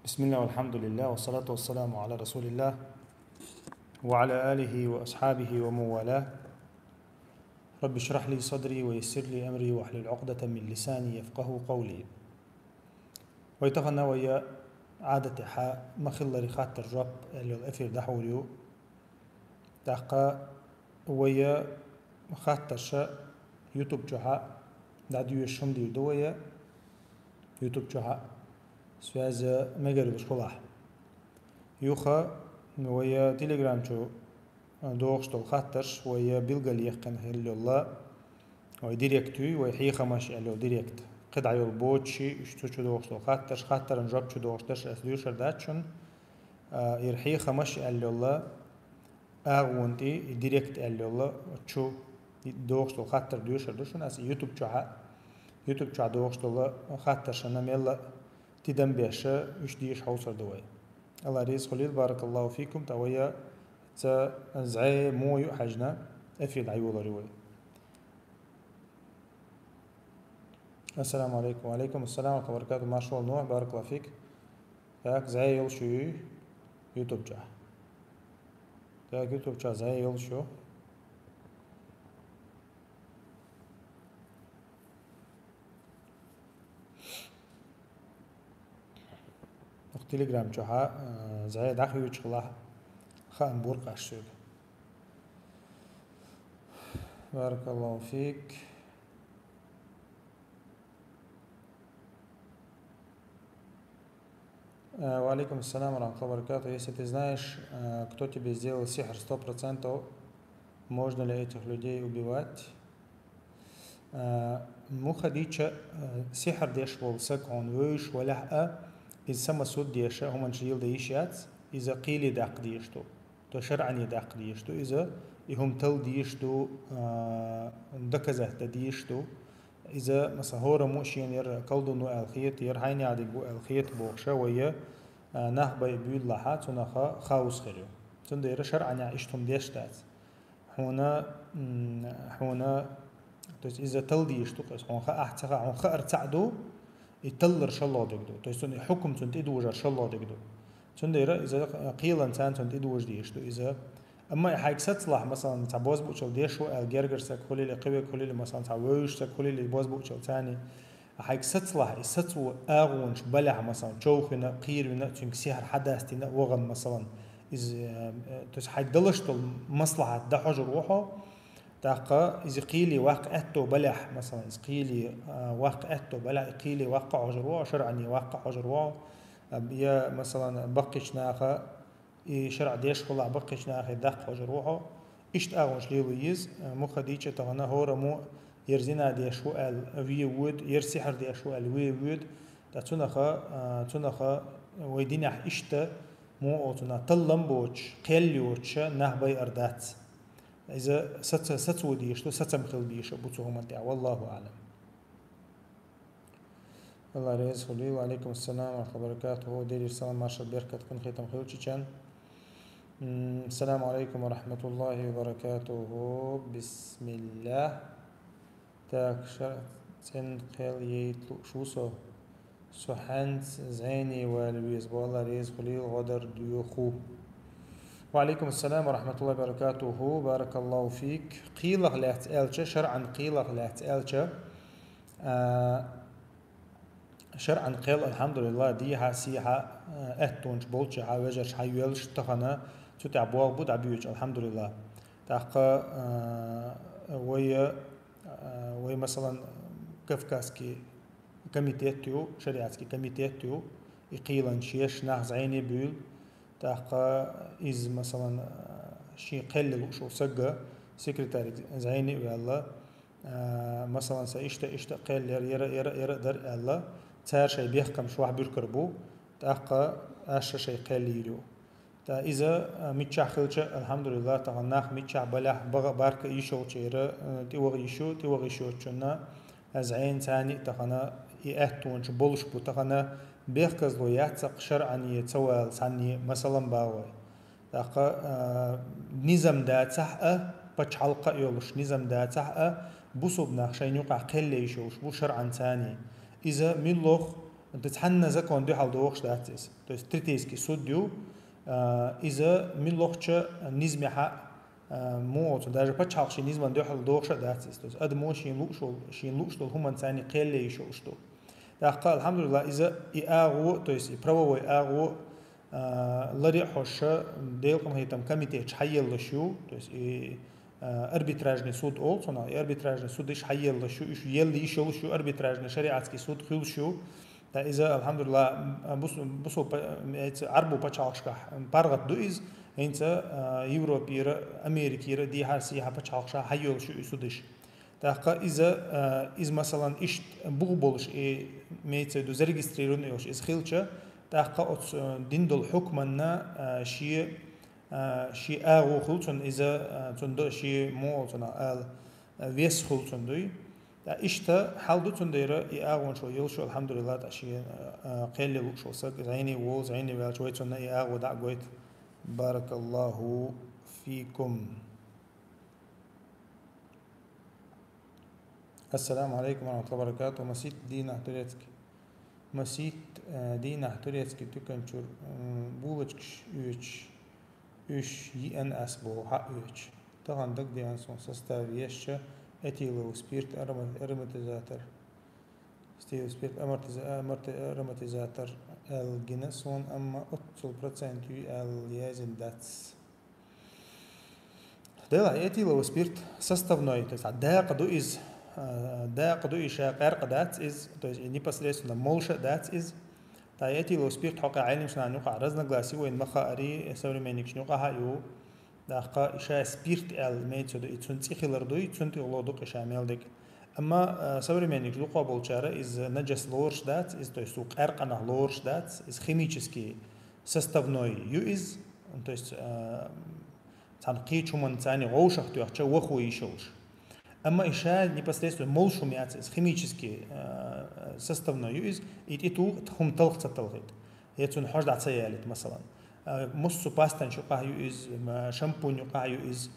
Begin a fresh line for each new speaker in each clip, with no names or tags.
بسم الله والحمد لله والصلاة والسلام على رسول الله وعلى آله وأصحابه ومن والاه. رب اشرح لي صدري ويسر لي أمري واحلل عقدة من لساني يفقه قولي. ويتغنى ويا عادة حاء مخل رخات الرب اللي الأثير دحوليو تحقا ويا خات الشاء يوتيوب جها داديو الشمدي دويا يوتيوب جها سوازا مجرد بشكلاح يوخا ويا تيليجرام جو دوغشتو خاطرش ويا بيلقى يقن هلو الله وي ديريكتوي وي حيخا ماشي الو ديريكت قطع يول بوتشي اشتوشو دوغشتو خاطر نجربشو دوغشتش اسدوشر داتشن يرحيخا ماشي الو الله اغوندي ديريكت الو الله تشو دوغشتو خاطر دوشر دوشن اس يوتيوب جا دوغشتو الله خاطرش انا ميلا تدم بيشا اش ديش حوصر دوي. الله ريز خليل بارك الله فيكم تويا زعي مو يحجنا افيد عيولا روي. السلام عليكم. وعليكم السلام ورحمة الله وبركاته. ما شاء الله بارك الله فيك. تاك زعي يلشو يوتيوب جا تاك يوتيوب جا زعي يلشو تليجرام جها زعي داخل يوتشخلا خان بورق عشوق. بارك الله فيك. وعليكم السلام ورحمة الله وبركاته. Если ты знаешь, кто тебе сделал сихр 100%, можно ли этих людей убивать? مو خديتش سحر ديش والسك عن ويش ولا إذا سما سود ديشة هم نشيل ديشات إذا قيل داق ديشتو تو شرعني داق ديشتو إذا يهم تل ديشتو دكزه ديشتو إذا مثلا هو رموشين ير كلدو نو الخيط ير هيني عادي بو الخيط بوخشة ويا نخ بيبيل لحات ونخا خاوس خيرو تندير شرعني عيشتهم ديشتات هنا то есть إذا تل ديشتو قيس هونخا أحتخا هونخا ارتعدو يتلر شلو دقدو تو يسون حكم تنت إدوجر شلو دقدو تندير إذا قيل إنسان تنت إدوج ديشتو إذا أما حيك ستلاح مثلا تعبوز بوشل ديشو الجرجر سكولي لقوي كولي مثلا تعويش سكولي لبوز بوشل ثاني حيك ستلاح ستو أغونش بلع مثلا شوخنا قيرنا تنك سحر حداثتنا وغن مثلا إذا تس حيك دلشتو مصلحة دحوج روحه تاقا إذا قيلي واقعته بلح مثلا إذا قيلي واقعته بلح قيلي واقع عجروع شرعني واقع عجروع يا مثلا بقيش ناخا شرع ديش خلا بقيش ناخا دق عجروعه إشت أغنش ليلويز مخديشة تغنى هو رمو يرزينا ديشو الوي وود يرسحر ديشو الوي وود تنخا ويدينح إشت مو أوتنا طلم بوش قيليوش نهبي أردات إذا ستو ديشتو ستمخل ديش بوتوهم الدعاء والله أعلم. الله رئيس خليل. وعليكم السلام ورحمة الله وبركاته. دير السلام ماشا بركة كن خيتم خيوتشان. السلام عليكم ورحمة الله وبركاته. بسم الله تاك شرطن قيل يتلو شوسو سحنت زيني والويز والله رئيس خليل غدر ديوخو. وعليكم السلام ورحمة الله وبركاته. بارك الله فيك. قيلة لا تألش شرعا قيلة لا تألش شرعا قيل الحمد لله دي حسيها أهتونش بولش عوجش حيولش تخنا تتعبوا بود عبيوش الحمد لله تحقا وي مثلا كفكاسكي كميتيتيو شريعتكي كميتيتيو يقيلا شيش ناخذ عيني بيل تحقا إز مثلا شيء قلل وشو سجى سكرتاري زيني ويلا مثلا سإشتا قل يرى در الله تار شيء بيحكم شو واحد بيركبو تحقا أش شيء قليلو تا إذا متشع خلش الحمد لله تغناخ متشع بلح بارك يشو تيرا تيوغ يشو تشنا زين ثاني تغنا يأتونش بولش بو تغنا بيخكز لو يعتق شرعا يتسوال ثاني مثلا باوي تاقا نظام داتح بتشعلق يولش نظام داتح بوصب ناخشين يقع قل يشوش بو شرعا ثاني إذا ملوخ تتحنى زكون دو حال دوخش داتس то есть третейский судью إذا من لوخش نزمها موت даже почалши низман дو حال دوخش داتس то есть أدمو شين لوشل هم ثاني قيل يشوشتو دقة الحمد لله إذا إعاغو то есть правовой إعاغو لري حوش ديلكم هيتم كميتي تحيل لشو то есть арбитражный суд ол, сона арбитражный суд иш хайелла шу, иш елли ишел шу арбитражный шариатский суд хил шу. Та иза алхамдулилlah бусул арбу пачалшка паргат дуиз, инца Европира, Америкира ди харси ха пачалша хайел шу судиш. Та иза из масалан иш буг болш мейца ду зарегистрирован yosh из хилча, та от диндол хукманна ши شيء آغو خلصن إذا تندو شيء مو تنا ويس خلصن دوي إشتا حال تنديرة آغون شو يلشو الحمد لله تشيء قليل شو سك زيني وول زيني وشوي تنا آغو دا قويت بارك الله فيكم. السلام عليكم ورحمة الله وبركاته. مسيت دينا تريتك مسيت دينا تريتك تكنشر بولشكش يوش üç YNS bu H3. Tağandık diyen son составиеща этиловый спирт ароматизатор. Стиловый спирт ароматизатор L-гинесон, amma 30% L-язиндец. Да, этиловый спирт составной, то есть дaqdu иша qarqadats из, то есть непосредственно молша дats из. تايتي لو سبيرت حقا عالم شنا نقع رزنا غلاسي وين مخا اري سوري مينيك شنوقا هايو داقا اشا سبيرت ال ميتو دو يتسنتي خيلر دو يتسنتي غلودوك اشا ميلدك اما سوري مينيك لوقا болчара из نجس лорш дат из то есть у qarqana лорш дат из химический составной ю из то есть танки чуман цани гоушах то ача ваху ишош أما إشاء непосредственно молшумяц из химический составной из إتو هم تلخ تلخيت يتون حاجة عصيالت مثلا مصو باستن شو قاعيو إز شامبون يقاعيو إز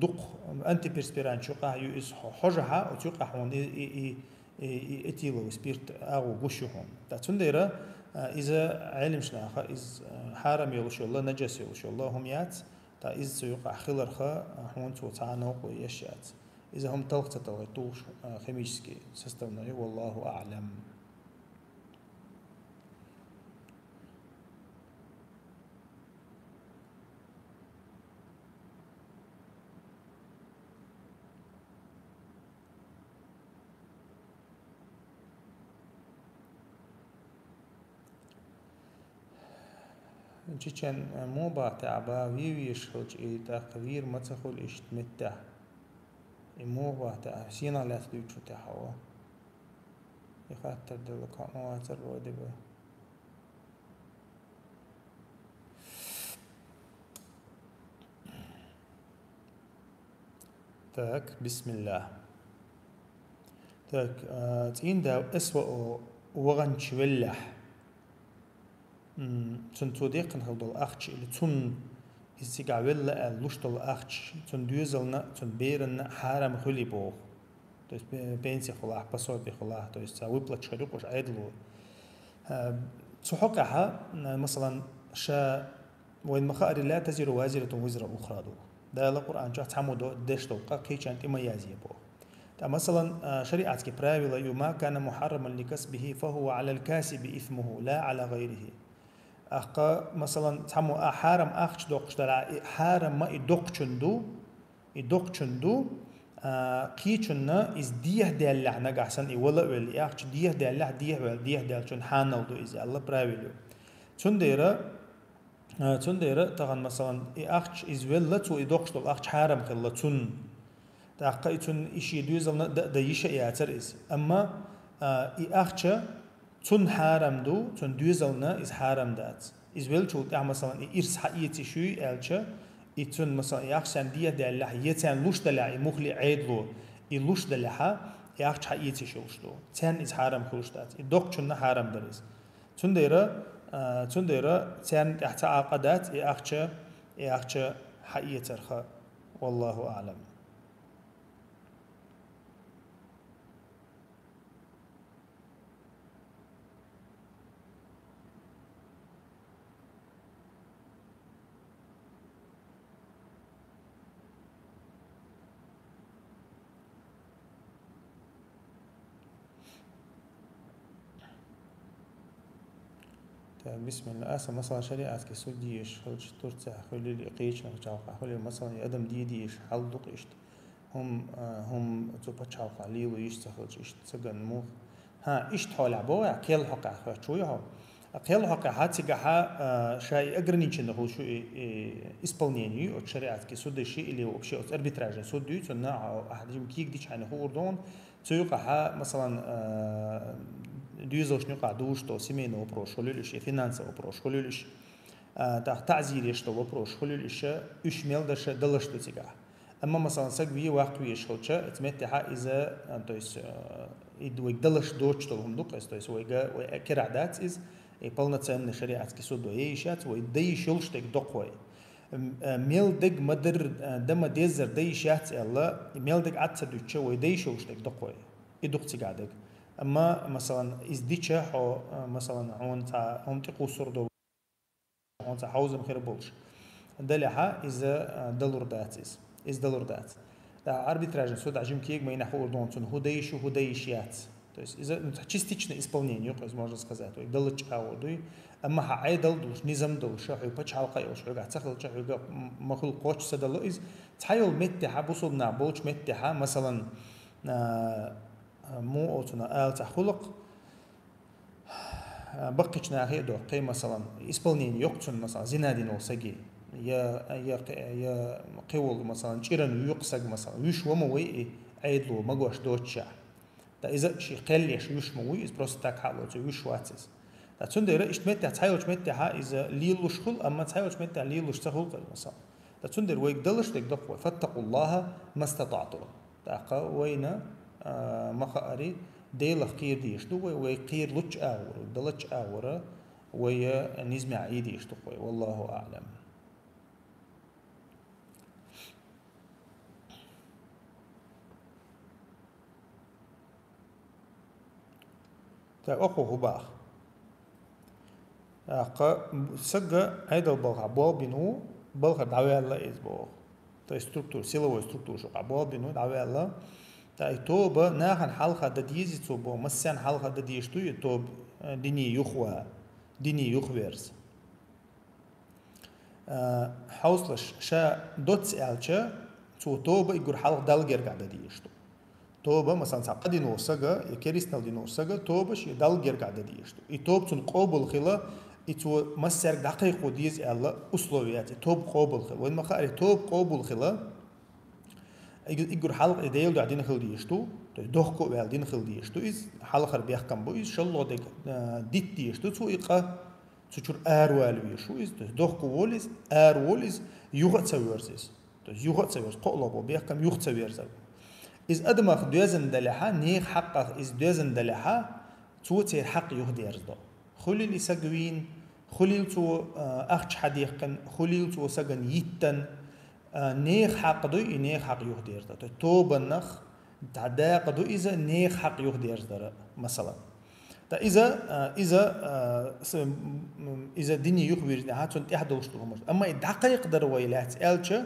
دق أنتي بيرسبيران شو قاعيو إز حاجة وتوقع هون إتيلو سبيرت أو غشهم تاتون ديرا إذا علم شناخا إز حرام يلوشو الله نجس يلوشو الله هم يات تا إذا سيقع خلر خا هون تو تعانق ويشيات إذا هم تلقت تلقتوش خميسكي سستونا والله أعلم. جيشان مو بعتعبا ويش خلج تقرير ما تخل اشتمته مو بعتع سينا لا تدوش تحوا يخاطر دلك ما ترود به تاك بسم الله تاك تين دا أسوأ وغنش ولح تون توديق نخلد الأخش اللي تون استقعال اللوشت الأخش تون دوزلنا تون بيرنا حرام خلي بوه то есть пенсия خلاص пособие خلاص то есть выплат شريك وش عدلو تحققها مثلا شا وين مخاطر لا تزر وازرة وزر أخرى ده القرآن جاء تعمد دشتو كي كانت إما يازيه بوه مثلا شريعة كبراوي يما كان محرما لكسبه فهو على الكاسب إثمه لا على غيره أخا مثلا تمو حرام أخش دوقش دلا حرام ما يدوقشندو قيچنا إز ديه دل لعنة قحسن ولا ولا أخش ديه دل لح ديه دل شن حانل دو إز الله براويلو تنديرة طبعا مثلا أخش إز ولا تو يدوقش دل أخش حرام خلا تون تأخا تون إشي دوزلنا ده يشة يعتر إز أما أخش تون حرام دو تون دوزلنا إز حرام دات إز ولا شو مثلا إرس حقيقي شو ألشة إتون مثلا يأخشان ديه دلها يتان لوش دلها مخلي عيدلو يلوش دلها يأخش حقيقي شوشلو تان إز حرام خلوشتات يدوق شننا حرام دريز تنديرة تان تحت عقدات يأخش حقيقي ترخى والله أعلم. بسم الله أصلا مثلا شريعة كسوديش خلش ترتاح خلي لي قيش نرجعها خلي مثلا أدم ديش حلدق إشت هم تبى تشاوق عليه ويشتغل إشت سجن مخ ها إشت حول عبوة كيل حق شويه كيل حق هاتيجها شيء أجرنيشن هو شو إسبانيني أو شريعة كسوديش اللي هو بشيء أربيتراج سودي تنا أحد يمكيك ديش عنه هو أردون تيوقها مثلا دوزوش نقع دوش تو سيمين وبروش خلولش فينانس وبروش خلولش تعزير يشتو وبروش خلولش إيش ميل درش دلش تيجا أما مثلا سقوي وقت ويشخلشة تمتها إذا تويس يدوي دلش دوش تلهم دوق تويس ويجا كرعدات إز يبلنا تسمى شريعة كسود ويشات ويدي شلش تك دقوي ميل دق مدر دم ديزر دي شات الله ميل دق عتسدوش ويدي شلش تك دقوي يدق تيجا أما مثلا إزديتشة أو مثلا عون تا هم تقصر دو عون تا حوزن خير بولش دلها إذا دلور داتس إز دلور دات عربي تراجع سود عجم كيك ما ينحو أردون تون هدايش وهدايشيات то есть إذا частичное исполнение يقص можно сказать то دلش أو دوي أما عيدل دوش نظام دوش شو بتش حلقة أو شو قاعد تخلط شو قاعد مخلوق قوش سدلو إز تحيل متها بوصل نعبوش متها مثلا مو أوتنا آل تخلق بقيش ناهي دو قي مثلا إسبانيين يقتن مثلا زنادين وسجي يا قول مثلا شيرن يقسق مثلا يش وموي عيدلو مقوش دوتشا دا إذا شيء قليش يش موي إز بروست تاك حلو جو يش واتس دا تندر إشتمت تحيلش متها إذا ليلوش خل أما تحيلش متها ليلوش تخلق مثلا دا تندر ويك دلش دك دقوة فاتقوا الله ما استطعتم دا وين مخاري ديل خير ديش دو ويقير لتش آور دلتش آورة ويا نزمع عيديش دو والله أعلم. تا أخو هباخ سجى هيدا البلغة بول بينو بلغة دعوة الله إزبوغ تا ستركتور سيلوي ستركتور شو بول بينو دعوة الله تا يتوب ناخن حلقة دديزي توبو مسان حلقة دديشتو يتوب ديني يخوها ديني يخويرز حوصلش شا دوتس ألشة توبة يقول حلقة دالجر قاعدة ديشتو توبة مثلا ساقدي نوسجا يكريسنال دي نوسجا توبة شيء دالجر قاعدة ديشتو يتوب تون قابل خلا يتو مسر دقيق وديز ألا أسلوبيات توب قابل خلا وين ما خارج توب قابل خلا يقول حلقة ديل دعدين خلديشتو دوخكو والدين خلديشتو إز حلقة بيحكم بو إز شلو ديك ديت ديشتو تو إقا تشور أروالوي شو إز دوخكو ووليز أرواليز يوغت سويرزيز يوغت سويرز قلبو بيحكم يوغت سويرز إز أدمخ دوزن دلها نيخ حقق إز دوزن دلها تو تير حق يهديرز دو خليل يسقوين خليل تو أخش حديقن خليل تو سقن يتن نيخ حق دو نيخ حق يهديرز دو توبة نخ تعدا قدو إذا نيخ حق يهديرز دو مثلا تا إذا دنيا يخبر هاتون تحدوش تلومش أما الدقيق درويلات ألشة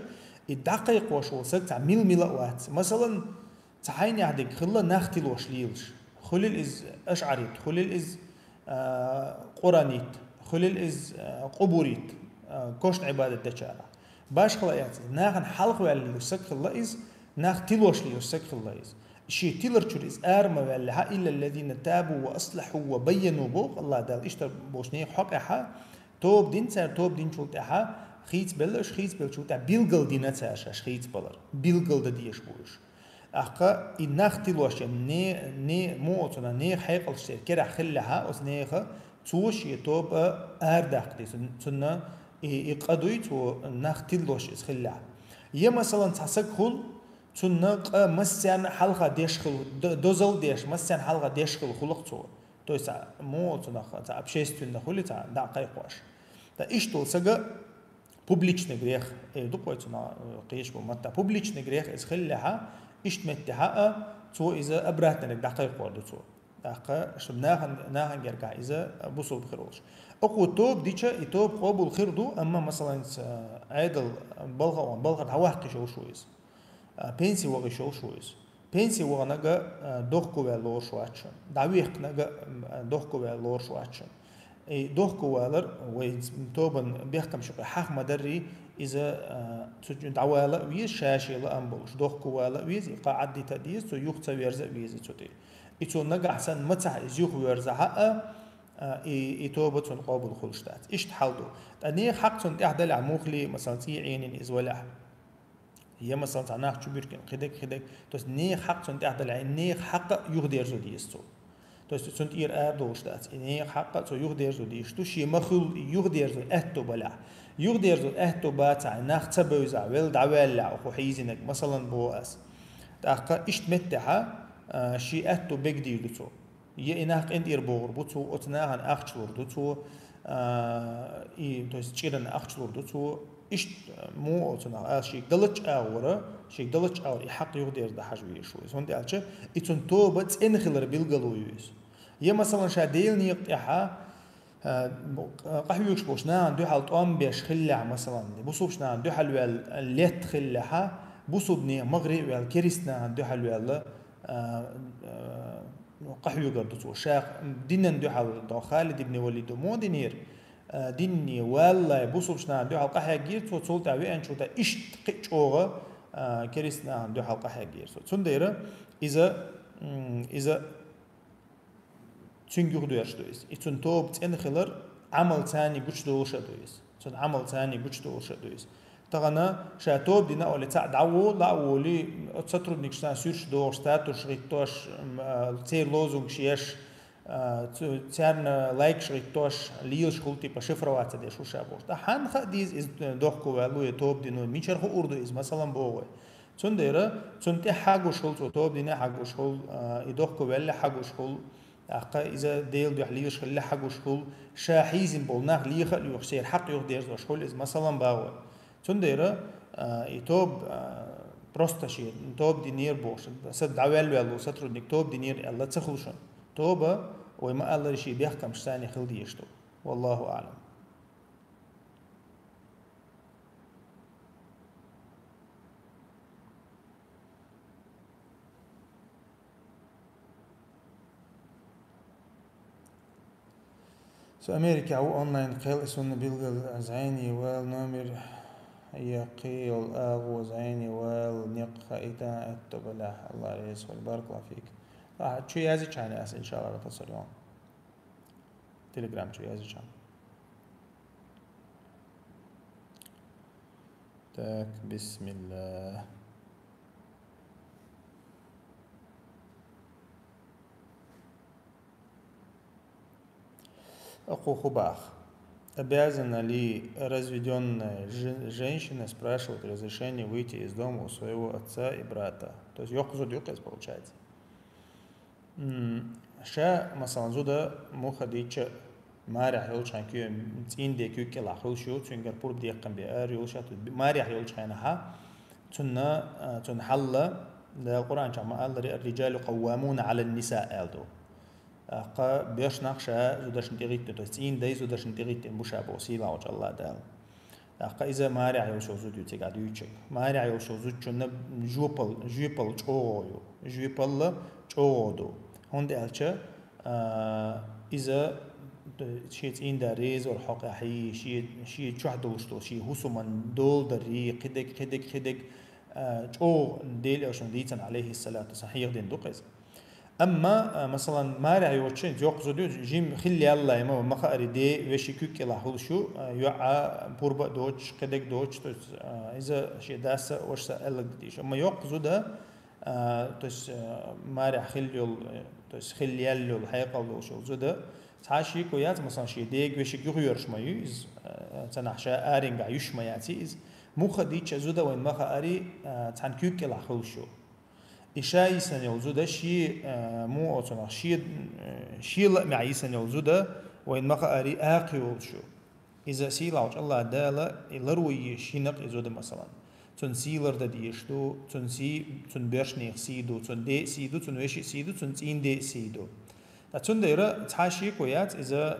الدقيق وشو سك ميل ملوات مثلا تعين يعدك خلا نختي لوش ليلش خليل إز أشعريت خليل إز قرانيت خليل إز قبوريت كوشن عبادة دجالة باش خلايات ناخن حلق واللي يسك خلا إز نختي لوش لي يسك خلا إز شيء تيلر شريز أرم والها إلا الذين تابوا وأصلحوا وبينوا بوق الله دال إشتر بوشني حقها توب دين سر توب دين شلتها خيت بلش خيت بلشوتا بيلجل دينا تاشش خيت بلر بيلجل دديش بوش أخا النختي لوش ني موتنا ني حيقل شيء كده خلها أصنيخة توش يتوب أرداق دي سنة يقدويت ونختي لوش خلها يا مثلا تحسك خل سنة مسيان حلقة ديشخل دوزل ديش مسيان حلقة ديشخل خلق تو تويسا موتنا تا أبشيستون خلي تا دقيق واش تا إشتول سجى публичный грех дупойцуна قيش بمتى публичный грех إسخلها إشتمتها تو إذا أبرهتنا دقيق وردو تو دقيق شو ناهن جرجع إذا بوصل بخيروش أقوى توب ديشة يتوب قابل خير دو أما مثلا عيدل بلغة هواحكي شو إز بنسي وغي شو إز بنسي وغناجا دوخكو باللور شو أتشن دعويق ناجا دوخكو باللور شو أتشن اي دوخ كوالر ويز توبن بيحكم شو حق مدري اذا تسجن عوالا ويز شاشي لا امبولش دوخ كوالا ويز قاعد دي تديس تو يوخ تسويرز ويز تشوتي ايتو نجا احسن متح يوخ ويرز حق اي توبه تون قابل خلشتات ايش تحلدو اني حق تون احدى عموخلي مثلا تي عينين ازولا هي مثلا تناخ شبيركن خدك توس ني حق تون احدى العين ني حق يوخ ديرزو ديستو توس تون اير دوشتات ني حق تو يوخ ديرزو ديستو شي مخل يوخ ديرزو اتو بلا يوخ ديرزو اتو باتا ناخ تبوزا ويل دعوال خو حيزنك مثلا بوأس تاقا اشت متها شي اتو بيج ديل تو يه اناق انت يربور بوتو اتناهن اخشلور دوتو اي توس تشيرن اخشلور دوتو اشت مو اتنا شي دلچ اورا شي دلچ اور حق يوخ ديرز ده حجوي شو سوندي الچ اتون تو بت انخلر بيلغلويس يه مثلا شاديل نيقطعها قحويوش بوشنا دو حال طعم بيش خلع مثلا بوصوبشنا دو حال الليت خلعها بوصوبني مغرب والكريسنا دو حال قحوي قردو شاق دينن دو حال دو خالد ابن وليد مو دينير ديني والله بوصوبشنا دو حال قحيا جير تو صولت اوي ان شوتا اشت قيچوغا كريسنا دو حال قحيا جير سونديرا اذا تشنجور دويش اتون توب تنخلر عمل ثاني بوش دوش دويس تون عمل ثاني بوش دوش دويس تغنا شاتوب دينا ولا تاع دعو لا ولي تسطر نيكشتا سيرش دو ستاتوس ريتوش تي لوزونج شيش تيرن لايك شريتوش ليش خلتي بشفروات دي شو شابوش ده حان خديز از دوخكو والو توب دينو ميشر خو اردو از مثلا بوغ تنديرا تنتي حاجوش خلتو توب دينا حاجوش خل يدوخكو ولا حاجوش خل أقا إذا ديل دو حليش خل حاجوش خل شاحيزن بولناخ ليخ يخسير حق يخدير دوش خل از مثلا باغ تنديرا يتوب بروستا شيء توب دينير بوش سد دعوال والو سترو نيك توب دينير الله تخلشون توبة وما الله شيء بيحكم شتاني خلدي يشتو والله أعلم. أمريكا أو أونلاين قيل اسون بيلغل زعيني والنمر يقيل أغو زعيني والنق خائتا التبلح الله يسوي بارك الله فيك. شو يازي كان أس إن شاء الله بتصل يوم تليجرام شو يازي كان تاك بسم الله أخو خباخ обязана ли разведенная женщина спрашивать разрешение выйти из дома у своего отца и брата? То есть يقصد يقص получается. شا مثلا زودا مو خديتش ما راح يلش عن كيو تين دي كيو كلا خل شو تنقر بور بدي يقم بأر يلش ما راح يلش عنها تنحل القرآن كما قال الرجال قوامون على النساء ألدو قا بيش نقشة زودش نتيجت توستين داي زودش نتيجت مشابه وسيلة وجه الله دال قا إذا ما راح يلش زود يتقعد يوتشك ما راح يلش زود شنو جوبل جوبل جودو هون دالشة إذا شيء إن داريز أو حق حي شيء شو حدوشتو شيء هو من دول دري خدك جو ديل أوشن ديتن عليه الصلاة صحيح دين دقيس أما مثلا ما رأي وشين جوق زوديو جيم خلي الله يما ما خاري دي وشيكوك كلا هو شو يوعى بوربا دوتش خدك دوتش إذا شيء داسة وش سألك ديش أما يوق زودا تس ما رأي خليول تس خليالو الحقيقة ولا شو زودا تعشي كويات مثلا شيء ديك وشيكوك يرش ما يز تنحشا أرينغ يش ما يعتيز مو خديتش زودا وين ما خاري تنكوك كلا هو شو إشاي سنة يوزودا شيء مو أصلا شيء لا معي سنة يوزودا وين ما قاري أقيول شو إذا سيلاوش الله دالا الروي شينق يزودا مثلا تون سيلر دا ديشتو تون بيرشنيخ سيدو تون دي سيدو تون ويشي سيدو تون تين دي سيدو تون دايرا تحاشي كويات إذا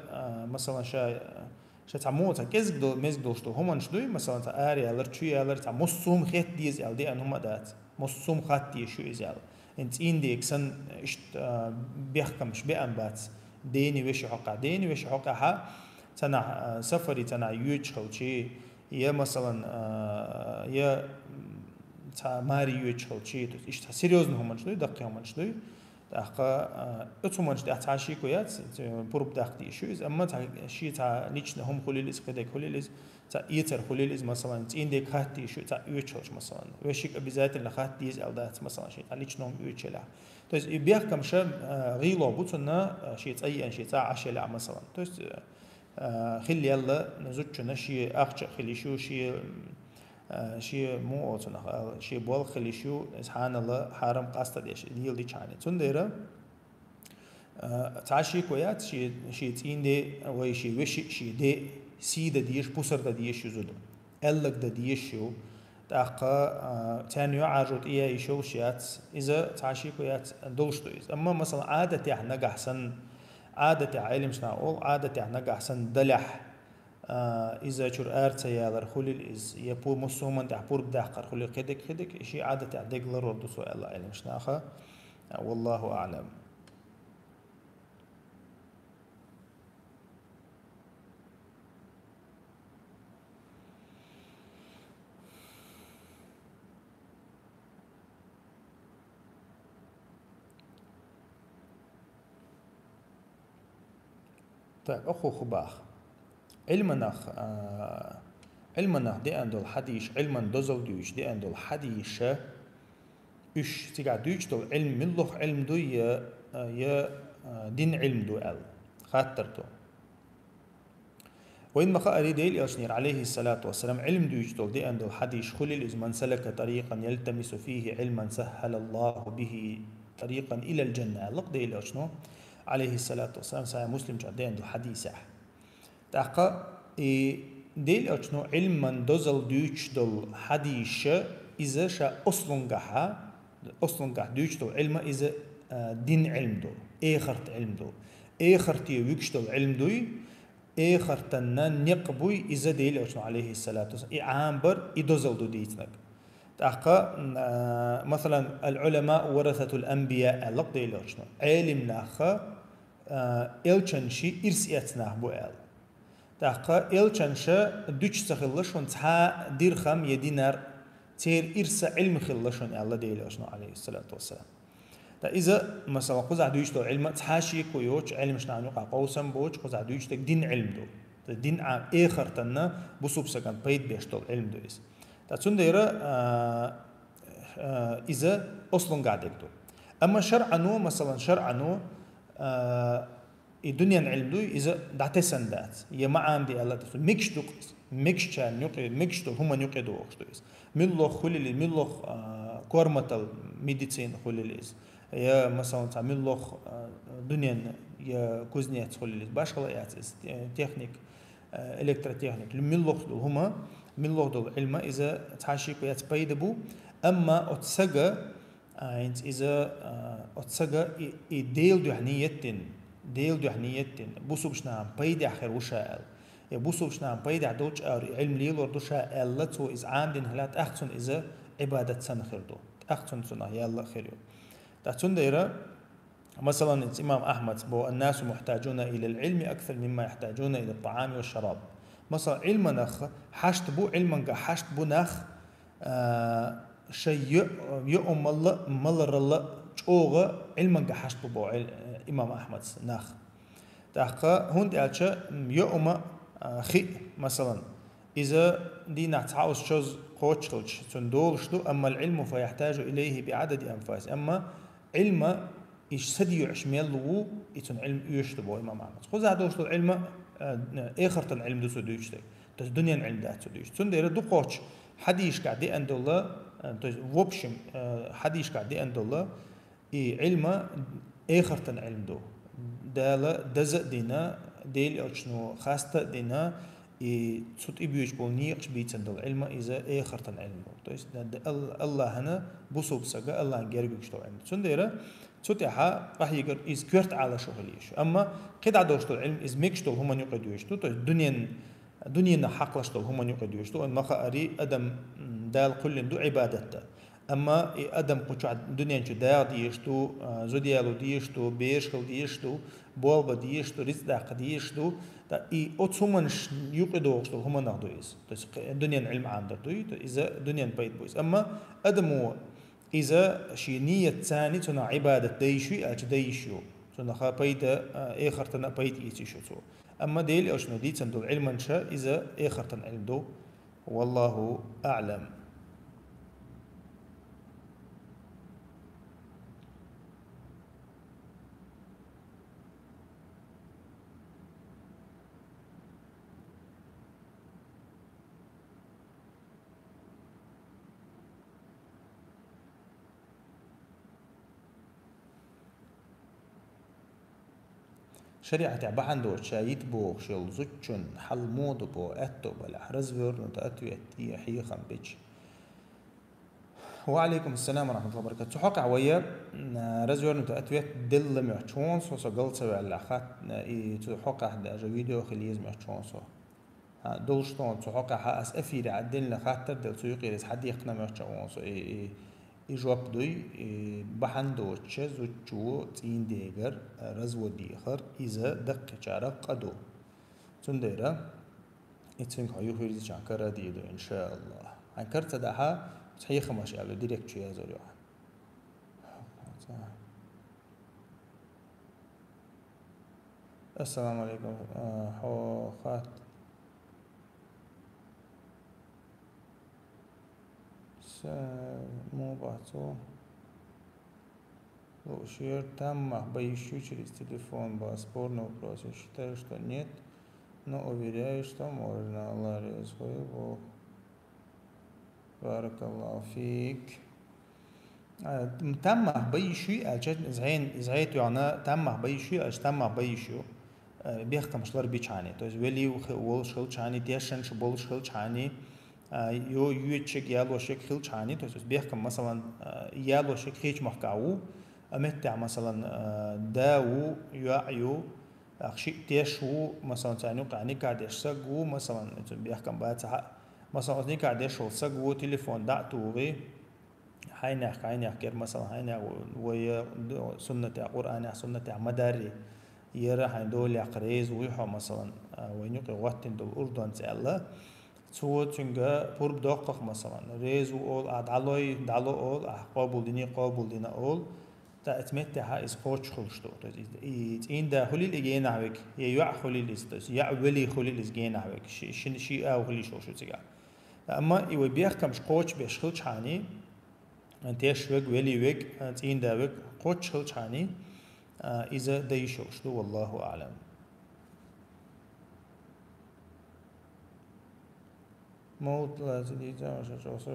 مثلا شا تعمو تكزك دو مزك دوشتو همان شدوي مثلا تاري ألر تشوي ألر تعمصهم خيط ديز ألدي أنهم دات مصوم خاتي شو إزال انت إندي إكسن إشت بيحكمش بأن بات ديني وش حقا ديني وش حقا ها تنا سفري تنا يوج خلشي يا مثلا يا تا ماري يوج خلشي إيش سيريوزن هم منشلوي دقيق هم منشلوي تاخا اتومنش ده تعشي كويات بروب داختي شوز اما تا شي تا ليچن هم خليلز كده خليلز تا يتر خليلز مثلا تين دي خاتي شو تا يوتشوش مثلا وشيك обязательно خاتيز الدات مثلا شي تا ليچنهم يوتشلا то есть بيحكم ش غيلو بوتنا شي اي شي تا عشلا مثلا то есть خلي يلا نزوتشنا شي اخش خلي شو شي شيء مو أصلا شيء بول خلي شو سبحان الله حرام قصة ديش ديال دي شاني تنديره تعشي كويات شيء تين دي أو شيء وش شيء دي سيد ديش بوسر ديش يزود ألق ديش شو تاقا تانيو عاجوت إياه يشوف شيات إذا تعشي كويات دولش تويز أما مثلا عادة إحنا جحسن عادة علم شناول عادة إحنا جحسن دلح إذا شر أرتيا لرخولي إز يبور مسومن تعبور بداخل خولي خدك شيء عادة تعدق لرد سؤال علم شناخه والله أعلم. طيب أخو خباخ علمنا دي عند الحديث علما دوزل دوش دي عند الحديث إيش تيجا دوش دول علم ملخ علم دو يا دين علم دو خاطرته وإن ما قال ديل يشنير عليه الصلاة والسلام علم دوش دول دي عند الحديث خلي من سلك طريقا يلتمس فيه علما سهل الله به طريقا إلى الجنة لق ديل يشنو عليه الصلاة والسلام سايا مسلم جد عند الحديث تاقا ديل أشنو علما دوزل دوش دول حديث إذا شا أصلنجها دوش دول علم إذا دين علم دول آخرت علم دول آخرت يوكش دول علم دوي آخرتنا نقبوي إذا ديل أشنو عليه الصلاة والسلام عامبر إدوزل دو ديتنك تاقا مثلا العلماء ورثة الأنبياء لق ديل أشنو علم ناخا إلشنشي إرسياتنا بو تاقا إلشنشا دوش تخلشون تها درخم يدينار تير إرسا علم خلشون الله ديل أشنو عليه الصلاة والسلام تا إذا مثلا قزع دوش دو علم تحاشي كويوش علم شنا نوقع قوسم بوش قزع دوش تك دين علم دو دين عام آخر تنا بصوب سكن بيت بيشتول علم دو إس تا تندير إذا أصلن قاعدك دو أما شرعنو مثلا شرعنو الدنيا علم دو إذا دعتسن دات يما عام دي الله تفل ميكشتان يقي ميكشتو هما يقيدو وقشتويس ملوخ خليلي ملوخ كورمتال ميديسين خليليز يا مثلا تاع ملوخ دنيا يا كوزنيات خليليز باشغلا ياتس تكنيك الكترotechniك ملوخ دول هما ملوخ دول علم إذا تعشيك يات بايدبو أما أتسجى انت إذا أتسجى يديل دو هنيتين بوسو بشنا بايد آخر وشاء بوسو بشنا بايد عدوش علم ليل وردوشا ألتو إز عام دين هلات أختن إذا عبادة سن خيردو أختن سنة يلا خيريو تحتون دايرة مثلا الإمام أحمد بو الناس محتاجون إلى العلم أكثر مما يحتاجون إلى الطعام والشراب مثلا علم نخ حشت بو علما حشت بو نخ شيء يؤم الله ملر الله شوغة علما حشت بو إمام أحمد نخ تحقا هند ألشا يؤم خي مثلا إذا دي نعتعوز شوز قوتشلش تندولشلو أما العلم فيحتاج إليه بعدد أنفاس أما علم إيش سديو عشميل لو يتون علم يشتبو إمام أحمد خذ هذا العلم آخر علم دوسو دوشتك تس دنيا علم داتو دوش تندير دو قوتش حديش قاعدي عند الله وبشم حديش قاعدي عند الله علم آخر علم دو دالا دز دينا ديل أشنو خاصة دينا صوت إبيوش بونيقش بيتسند العلم إذا آخر العلم تو есть الله هنا بوسوب سجى الله نجربيش تو علم تنديره صوت إحا راح يقول إز كرت على شغليش أما قد عدوش تو العلم إز ميكش تو هم يقدوش تو دنيا حق لش تو هم يقدوش تو إن ما خاري أدم دال كل دو عبادته اما ادم قوچ دنيا چو دا ديشتو زوديالو ديشتو بيشخل ديشتو بولبا ديشتو رزداق ديشتو تا اي اوتسومنش يقدوشتو هما ناخدويس تس دنيا علم عام دوي اذا دنيا بيت بويس اما ادمو اذا شي نية ثاني تنا عبادة ديشوي اج ديشو تنا خا بيت اخر تنا بيت يتيشو اما ديل اشنو دي تندو علما شا اذا اخر تن علم دو والله اعلم. شريعة بعندو شايت بو شل زوجن حل مود بو اتو بلا حرزور نتأتو يتي حيخم بيج. وعليكم السلام ورحمة الله وبركاته. حق عوية رزور نتأتو يت دل ميحشون سو سقلت سوى على خات حق أحد فيديو خليز ميحشون سو دولشتون حق حاس أفير عدل لخاطر دل سويقي رز حد يقنا ميحشون سو جواب دوي بحندو تشز وتشو تين ديجر رزو ديخر إذا دق شارع قدو تنديرا يتسنك هيو هيرز شانكرا ديدو إن شاء الله عنكرت دها صحيح خماش على ديريكت شيء زوريو. السلام عليكم خات مو بعثو شير تم боищу через телефон паспорт но просто считаю что нет но уверяю что можно Allah своего بارك الله فيك. تم боищу أجد زعيت يعني تم боищу أج تم боищу بيختم شلر بيچاني то есть вели вол шил чани дешен шбол шил чани يو يوتشك يالو شك خيل شاني تو بيحكم مثلا يالو شك هيج محكاو امتع مثلا داو يعيو اخشي تيشو مثلا تاني قاني قاعد يشسقو مثلا بيحكم بعد مثلا ني قاعد يشو سقو تليفون دعتوغي هاينا كير مثلا هاينا ويا سنة القرآن سنة مداري يرى هندول يقريز ويحو مثلا وينيق وقت دول أردن تعالى تو تنجا برب دقق مثلا ريزو أول دالو أول قابل دينا أول تا اتمتها إس قوش خلشتو إن ده خليل إجينا عوك يع خليل إستس يع ولي خليل إجينا عوك شيء أو خليل شو تيجا أما إيوه بيحكم قوش بيشخل شاني أنتيش وق ولي وق إن ده وق قوش خل شاني إذا ده يشوشتو والله أعلم. موت لازم يجمع شخص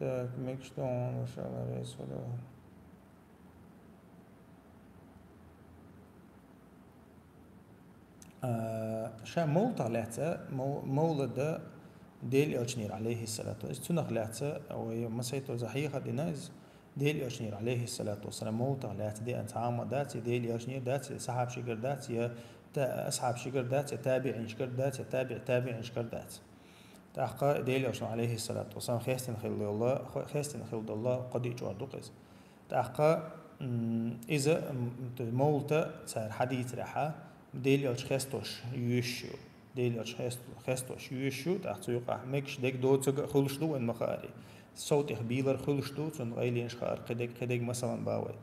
так ميكشتون وشالا ريس ولا شا مولت عليها مولد ديل أجنير عليه الصلاة والسلام تنخ أو مسيتو زحيخة ديناز ديل أجنير عليه الصلاة والسلام مولت عليها دي أنت عام دات ديل أجنير دات صحاب شجر دات يا أصحاب شجر دات تابعين شجر دات تابعين شجر دات تحقق ديل أجنير عليه الصلاة والسلام خيستن خيل الله قد يجوا دقيس تحقق إذا مولت صار حديث رحى ديل أج خيستوش يشيو ديل أج خيستوش يشيو تحت يقع مكش ديك دو خلش دو إن مخاري صوت إخبيلر خلش دو تون غيلين شخار كدك مثلا باوي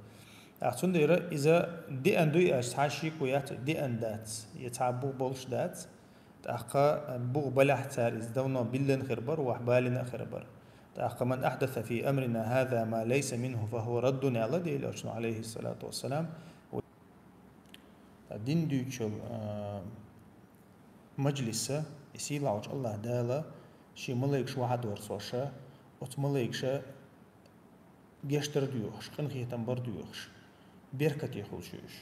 أحسن ديرة إذا دي أن دوي أج حاشيك ويات دي أن دات يتعبو بولش دات تحقق بوغ بلح تار إذ دونا بلن خربر وحبالنا خربر تحقق من أحدث في أمرنا هذا ما ليس منه فهو رد على ديل أجنو عليه الصلاة والسلام. دين دوچل مجلسة يسيل عوج الله دالا شي ملايكش واحد ورصوشة وت ملايكش جشتر ديوخش قنخي تنبر ديوخش بيركت يخلشوش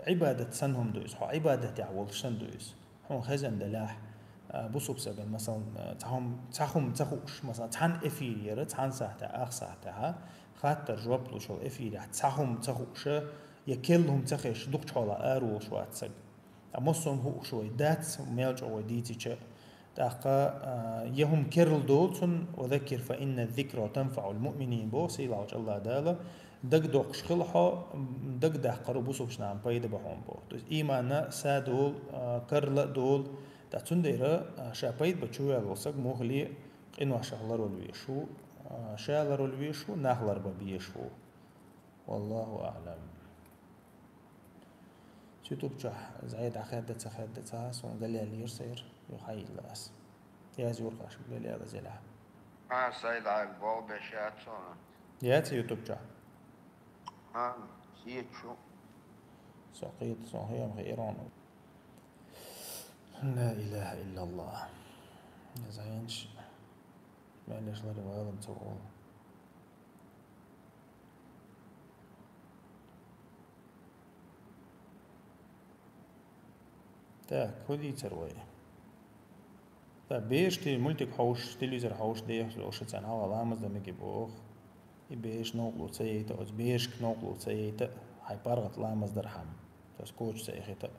عبادة سنهم دويس حو عبادة تعولش سن دويس حون خزن دلاح بوصوب سبن مثلا تحهم تخوش مثلا تحن افير يرى تحن ساعتها اخ ساعتها خاطر جواب لو شو افير تحهم تخوش يكلهم تخش دكتور على أرو شو أتسق أمصهم هو شوي دات ميلج أو ديتي شيء تاقا يهم كيرل دولتون وذكر فإن الذكر تنفع المؤمنين بو سيلاوج الله دالا دق دوق شخلحو دق ده قربوسو بشنام بايد بحوم بو تو إيمانا سا دول كرلا دول تاتون ديرا شابايد بچويا الوسق مغلي إنو شهلر والويشو شهلر والويشو نهلر ببيشو والله أعلم يوتيوب جح زايد عخدت سون قال لي اللي يصير يحيي الناس يا زور قاش قال لي هذا زلها
سيد عقبال بشات صنع
يا يوتيوب جح
سيد شو
سقيت صهيم غيران لا إله إلا الله يا زينش ما ليش غير هذا نسوي تاك هودي تروي بيش تي ملتك حوش تلفزيون حوش ديخ لوش تسان هوا لامز دمجي بوخ بيش نوقلو تسيتا أو بيش نوقلو تسيتا هاي بارغت لامز درحم تس كوش تسيخيتا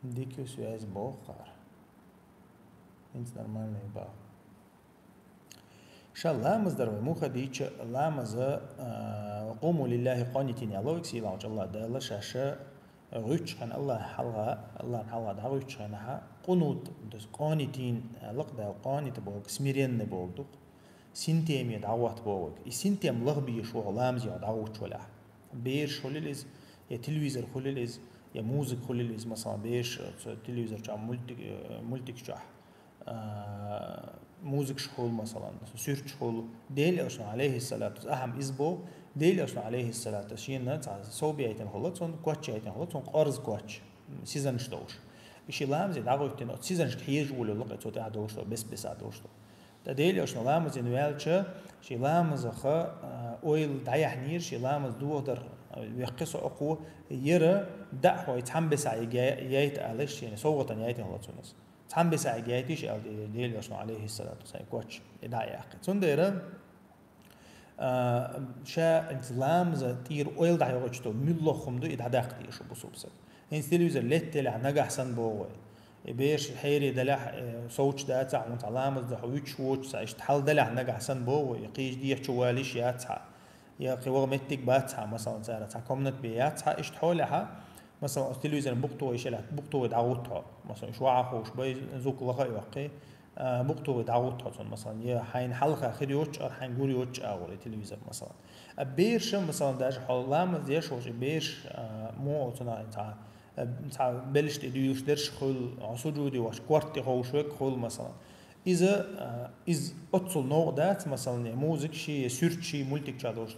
ديكيو سويز بوخ قار انت نرمالنا يباق شا لامز دروي مو خديتش لامز قوموا لله قانتين الله يكسي لعنج الله دالا شاشا غيتش عن الله حلغا دا غيتش عنها قنوت دس قانتين لقدا قانت بوغ سميرين بوغ دوق سنتيم يدعوات بوغ سنتيم لغبي شو لامز يدعوت ولا بير خليلز يا تلفزيون خليلز يا موزيك خليلز مثلا بيش تلفزيون جا ملتك جا موزيك شغل مثلا سيرت شغل ديل أصلا عليه الصلاة أهم إزبو ديل أصلا عليه الصلاة شيء صوبي أيتين خلص ون كوتش أيتين خلص ون قارز كوتش سيزن شتوش إشي لامز يدعو يتين سيزن شكيج ولا لقى توت عدوش بس عدوش ده ديل أصلا لامز ينوالش شي لامز خا أويل دايح نير شي لامز دوغدر يقص أقوى يرى دعوة يتحمس على جايت عليش يعني صوغة يايتين خلص ونس تام بسا جايتيش ال ديل يسوع عليه الصلاة والسلام كوتش إدعاء يأخذ سنديرة شا إسلام زتير أويل دعوة وجتو ملو خمدو إدعاء داخل يشوف بصوبسك إن تلفزيون لت لع نجح سن بوه بيش حيري دلح صوت داتا عن تعلم ده ويتش ووتش سايش تحل دلح نجح سن بوه يقيش دي يحشواليش ياتها يا قوة متك باتها مثلا زارت كومنت بياتها إيش تحولها مثلا التلفزيون بقطو يشلت بقطو يدعوتها مثلا شو عاخوش بي زوك الله يوقي بقطو يدعوتها مثلا يا حين حلقة خديوتش أو حين جوريوتش أو التلفزيون مثلا بيرش مثلا داش حلام ديش وش بيرش مو تنا انت بلشت يديوش درش خل عصوجودي واش كوارتي خوشوك خل مثلا إذا أتصل نوع دات مثلا موزيك شيء سيرت شيء ملتك شادوش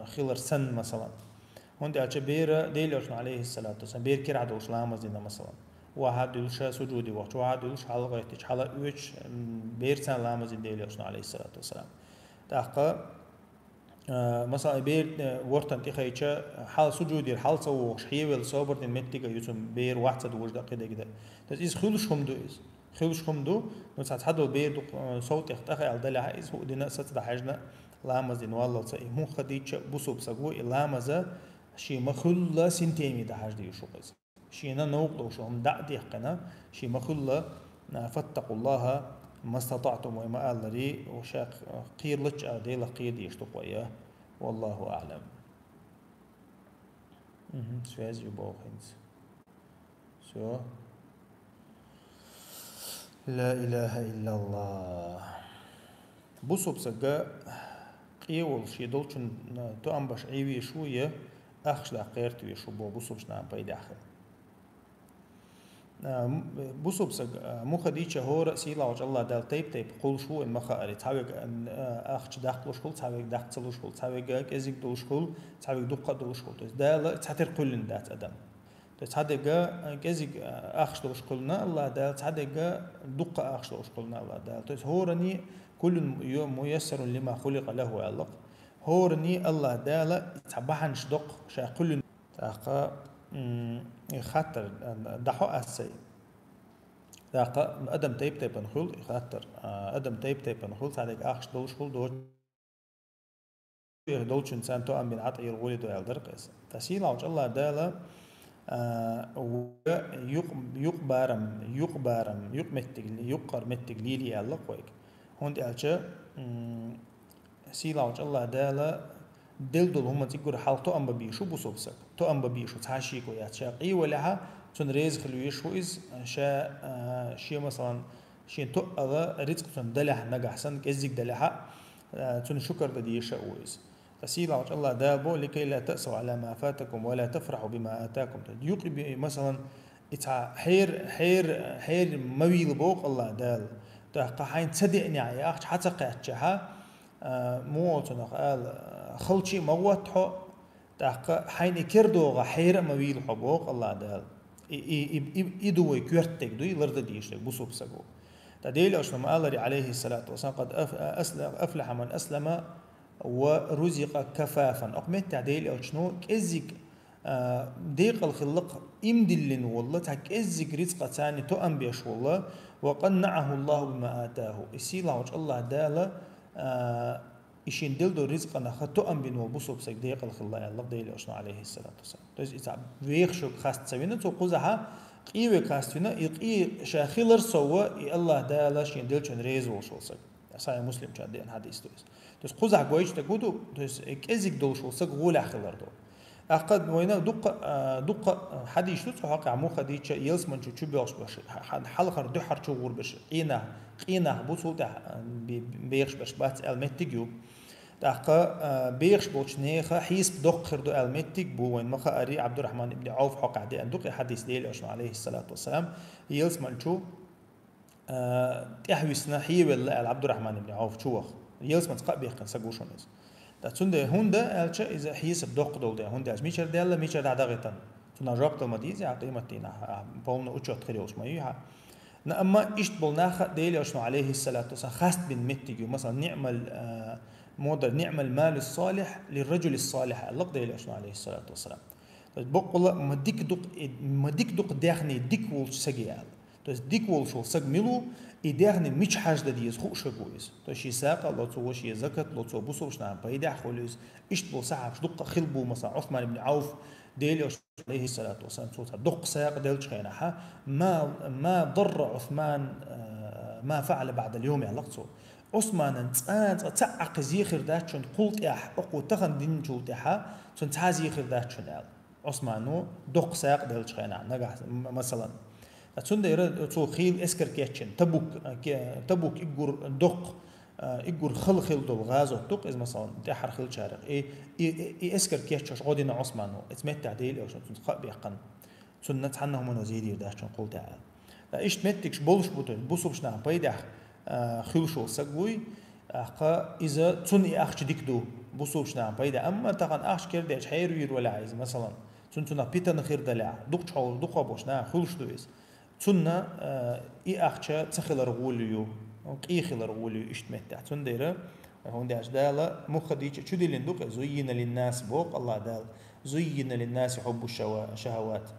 خيلر سن مثلا هون ده أشبير ديلوش عليه الصلاة والسلام بير كير عدوش لامز دينا مثلا واحد يلش سجودي وقت واحد يلش حلقة تيج حلقة ويش بير سن لامز ديلوش عليه الصلاة والسلام تحقق مثلا بير ورتن تخيتش حال سجودي حال سووش حيوال صبر دين متيجا يوسم بير واحد سدوش ده كده ده إز خلش خمدو نسات حدو بير صوت يختخي على دلها إز هو دينا ستة حاجنا لامز دين والله صحيح مو خديتش بوسو بسقو لامز شي مخلة سنتيمي ده حاجة يشوفز شينا نوقلو شو هم دعدي حقنا شي مخلة فاتقوا الله ما استطعتم وما قال لي وشاق قير لج أدي لقير يشتقوا إياه والله أعلم سواز يبوخنز سو لا إله إلا الله بوسو بسقا قيول شي دولشن تو أمبش عيوي شوية أخش لقيرت ويشو بوسو بشنا بايد آخر بوسو بسق مو خديتش هور سيلا وج الله دال تيب قول شو المخاري تاويق أخش داخل شغل تاويق داخل شغل تاويق كزيك دول شغل تاويق دقة دول شغل دال تعتر كل دات أدم تعتق كزيك أخش دول شغلنا الله دال تعتق دقة أخش دول شغلنا الله دال هورني كل يوم ميسر لما خلق له علق هورني الله دال تبحنش دق شا كل تاقا خاطر دحو أسي تاقا أدم تيب نخول خاطر أدم تيب نخول تعدك أخش دولش خول دولش إنسان تو أم بنعط يرغولي دو يالدرقس تسيلا وش الله دالا ويقبارم يقر متق ليلي الله قويك هون دي سيلاوج الله دالا دل هم تيجور حال تو أم ببيشو بوسوبسك تو أم ببيشو تعشيكو يا شاقي ولا تون ريز خلويش هو إز شيء مثلا شيء تو أذا رزق تون دلها نجح سن كزيك دلها تون شكر بدي شاويز فسيلاوج الله دابو لكي لا تأسوا على ما فاتكم ولا تفرحوا بما آتاكم يقرب مثلا إتع حير مويل بوق الله دال تحقق حين تصدقني يا أخ حتى قاتشها موتنا قال خلشي موتحو تحقق حين كردوغا حير مويل حبوق الله دال إدوي كورتك دوي لرد ديشتك بوسوب سقو تدليل أشلم الله عليه الصلاة والسلام قد أفلح من أسلم ورزق كفافا أقمت تعديل أشنو كزيك ديق الخلق إمدلن والله تك إزيك رزق ثاني تؤم بيش والله وقنعه الله بما آتاه السيلا وجه الله دالا إشين دلدو رزقنا تؤم بين والبصوب سك ديق الخلق الله ديل أشنو عليه الصلاة والسلام تز إذا ويخشوا خاست سوينا تو قزها قيوة خاستنا يقي شاخيلر سوا الله دالا شين دل شن ريزول شو سك ساي مسلم شاد دين حديث تويس تز قزها قويش تقولو تز إزيك دول شو سك غول خيلر دو أقد وينا دق حديش توت حق عمو خديتش يلس من شو بيوش بش حلقة دحر شو غور بش قينا بوصل بيرش بش بات المتجيو تاقا بيرش بوش نيخا حيس بدق خردو المتج بو وين مخا أري عبد الرحمن بن عوف حق عدي أندق حديث ديل أشنا عليه الصلاة والسلام يلس من شو تحويسنا حي ولا عبد الرحمن بن عوف شوخ يلس من تقبل كان سجوشونيز تاتسونده هوندا ألش إذا حيس بدق دول ده هوندا أش ميشر ديلا ميشر دعدغتن تنا جابت المديز يعني قيمتنا بقولنا أشوت خريوس ما يها نأما إشت بولناخ ديل أشنا عليه الصلاة والسلام خاست بن متجو مثلا نعمل مودر نعمل المال الصالح للرجل الصالح الله ديل أشنا عليه الصلاة والسلام بقول ما ديك دق داخني ديك ولش سجيال تس ديك ولش سجملو إداخني مش حاجة ديز خوش جويز تشي ساق الله توش يزكت الله تو بوسوش نعم بيدع خلوز إشت بو صعب دق خلبو مثلا عثمان بن عوف ديل عليه الصلاة والسلام صوتها دق ساق ديل شينها ما ضر عثمان ما فعل بعد اليوم يا لقصو عثمان تعق زيخر داتشون قلت أقو تخن دين جولتها تون تعزيخر داتشون عثمانو دق ساق ديل شينها نجح مثلا تسند تو خيل اسكر كيتشن تبوك إجور دق إجور خل دول غاز دق إز مثلا تحر خل شارق إيه اسكر كيتشش عودنا عثمانو اسمت تعديل أو شو تنخق بيقن سنة عنهم وزيدي داشون قول تعال إيش تمتكش بولش بوتو بوسوبش نعم بيدح خلشو سقوي أخا إذا تني أخش ديكدو بوسوبش نعم بيدا أما تغن أخش كردش حيروير ولا عايز مثلا تنتنا بيتنا خير دلع دق شعور دق بوش نعم خلش دويس تنا إي أخشى تخلر غوليو قي خلر غوليو إشتمتع تون ديره هون داش دالا مخديج شو دي لندوق زين للناس بوق الله دال زين للناس حب الشهوات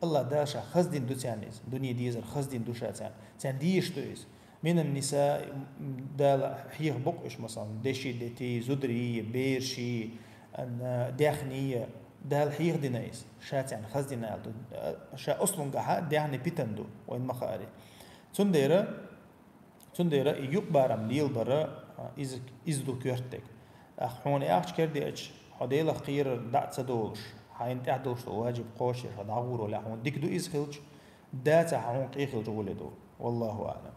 الله داشا خزدين دو تانيز دنيا ديزر خزدين دوشا تان ديش دويز من النساء دال حيه بوق إيش مثلا دشي دتي زدري بيرشي داخنية دال حيغ دينايس شات يعني خز دينال شا أصلن جها دعني بيتندو وين مخاري تنديرة يقبرم ليل برا إزدو كورتك أخون أخش كردي أش حديلا خير دعت سدولش حين تعدلش واجب قوشر هذا عور ولا حون ديك دو إزخلج داتا حون قيخلج ولدو والله أعلم.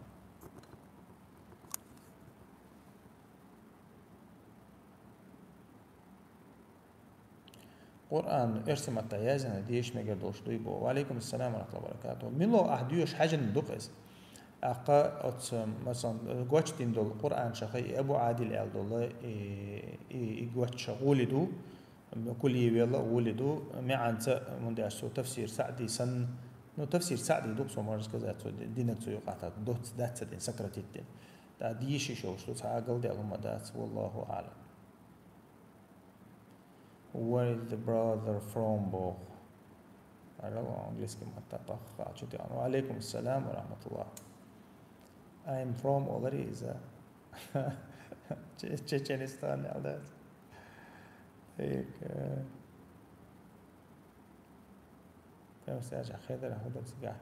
قرآن ارسم التيازن ديش مجردوش دويبو وعليكم السلام ورحمة الله وبركاته ملو أحديوش حاجة ندقز أقا مثلا قوتشتين دول القرآن شخي أبو عادل آل دول قوتش ولدو كل يبيلا ولدو معن من داشتو تفسير سعدي سن نو تفسير سعدي دوب سومارس كذا دينك سو يقعد دوت دات سدين سكرتيتين دا ديشي شوشتو تعاقل دي أغمى دات والله أعلم. Where is the brother from بو؟ أنا إنجليزي ما تطخ عشتي أنا وعليكم السلام ورحمة الله. I'm from already is Chechenistan now that. هيك بس أرجع خيدر هدر سجاه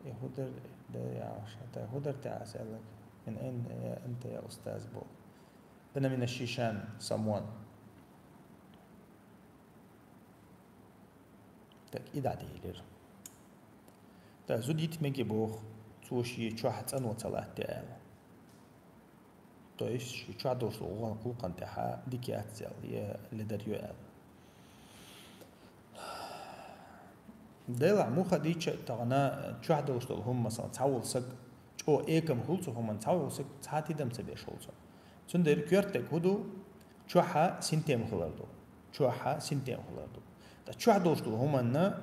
يهدر ده يا حتى هدر تعسألك من أين أنت يا أستاذ بول؟ أنا من الشيشان صموان تأكيد عليه تا زود يتمجي بوخ توشي شواحد أنو تصلاح تعال تويش شواحد دوش لغوان قلقان تحا ديكي أتزال يا لدر يوال دايلا موخا ديش تغنا شواحد دوش لهم مثلا تعول سق او ايكم هولسو هم تعول سق تعاتي دم تبيش هولسو تندر كيرتك هدو شواحا سنتيم خلاردو شواحا سنتيم خلاردو تا شواحد دوش لهم أن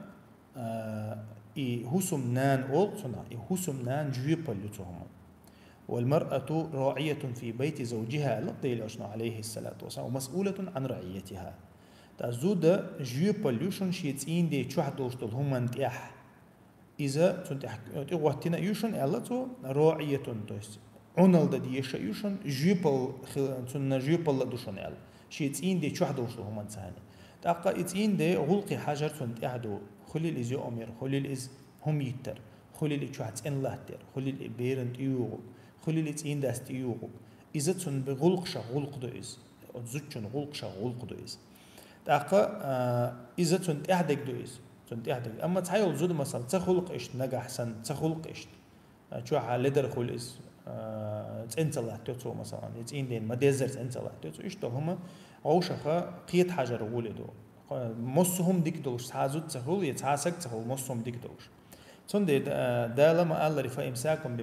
هسم نان أول صنع هسم نان جيب اللتهم والمرأة راعية في بيت زوجها لطيل أشنا عليه الصلاة والسلام ومسؤولة عن رعيتها تزود جيب اللوشن شيتين دي شو حدوشتل هم انتيح إذا تقوتنا يوشن ألتو راعية تويس عنل ديش يوشن جيب تنا جيب اللدوشن أل شيتين دي شو حدوشتل هم انتهاني تاقا إتين دي غلقي حجر تنتيحدو خليل إز يؤمر خليل إز هم يتر خليل إتشوحت إن لهتر خليل إبيرنت يوغو خليل إتين داست يوغو إذا تن بغلق شغلق دو إز أتزوجن غلق شغلق دو إز تاقا إذا تن تحدك دو إز تن تحدك أما تحيل زود مثلا تخلق إشت نجح سن تخلق إشت تشوحها لدر خل إز تنت لهتر مثلا إتين دين ما ديزرت تنت لهتر إشت هما عوشها قيت حجر ولدو مصهم ديك دوش تعزود تهول يتعاسك تهول مصهم ديك دوش تندي دا لما قال رفا إمساكم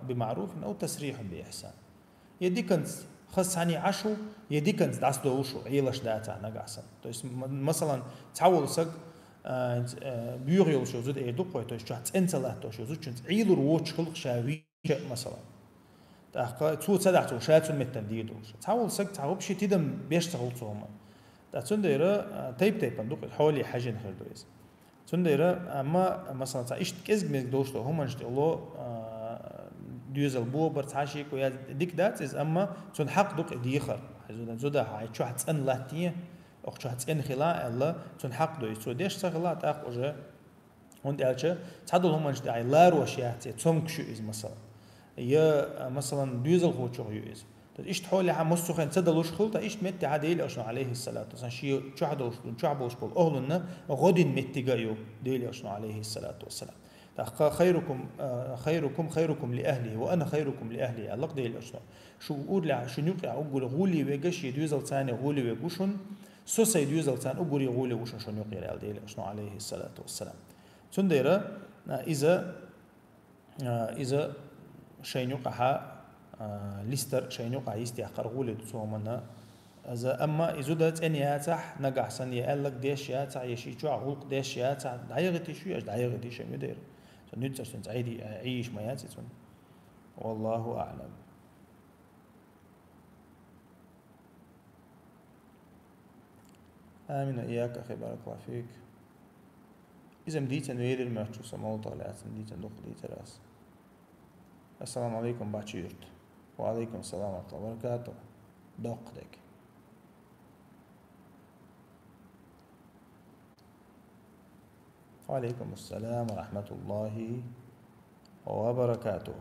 بمعروف أو تسريح بإحسان يديكنت خص عني عشو يديكنت داس دوشو عيلش داتا نقاسن تويس مثلا تعول سق بيغيل شو زود ايدو قوي تويس شو انت لا توش زود شنت عيل روش خلق شاوي مثلا تاخا تو صدعتو شاتو متن ديدوش تعول سق تعوب شي تدم بيشتغل توما تنديرا تيب ندوق حوالي حاجة نخير دويس تنديرا أما مثلا تعيش كذب من دوشتو هم نشتي الله ديوزل بو برتعشي كويا ديك دات إز أما تون حق دوق ديخر زودا هاي شو هتسأن لاتيه أو شو هتسأن خلا الله تون حق دويس تو ديش تغلا تأخ وجه هون دالشة تعدل هم نشتي عي لار وشياتي تسمك شو إز مثلا يا مثلا ديوزل هو شو يز إيش تحول لها مستخن تدلوش خلطة إيش مت عديل أشنا عليه الصلاة والسلام شيء شعدوش شعبوش بقول أهلنا غدين مت جايو ديل أشنا عليه الصلاة والسلام خيركم لأهله وأنا خيركم لأهلي الله ديل أشنا شو أقول لا شو نقع أقول غولي وجش يدوزل ثاني غولي وجوشن سوس يدوزل ثاني أقول غولي وشن شو نقع ديل أشنا عليه الصلاة والسلام تنديرا إذا شيء نقع ليستر شيء نقع يستيقر غولد صومنا إذا أما إذا دات أن ياتح نجح سن يقلك ديش ياتح يشي شو عقولك ديش ياتح دعيغتي شو يش دعيغتي شيء مدير سنتر سنت عيدي عيش ما ياتي سن والله أعلم آمين إياك أخي بارك الله فيك إذا مديت نوير المرشو سموطة لا مديت ندخل راس السلام عليكم باتشيرت وعليكم السلام ورحمة الله وبركاته دقدك وعليكم السلام ورحمة الله وبركاته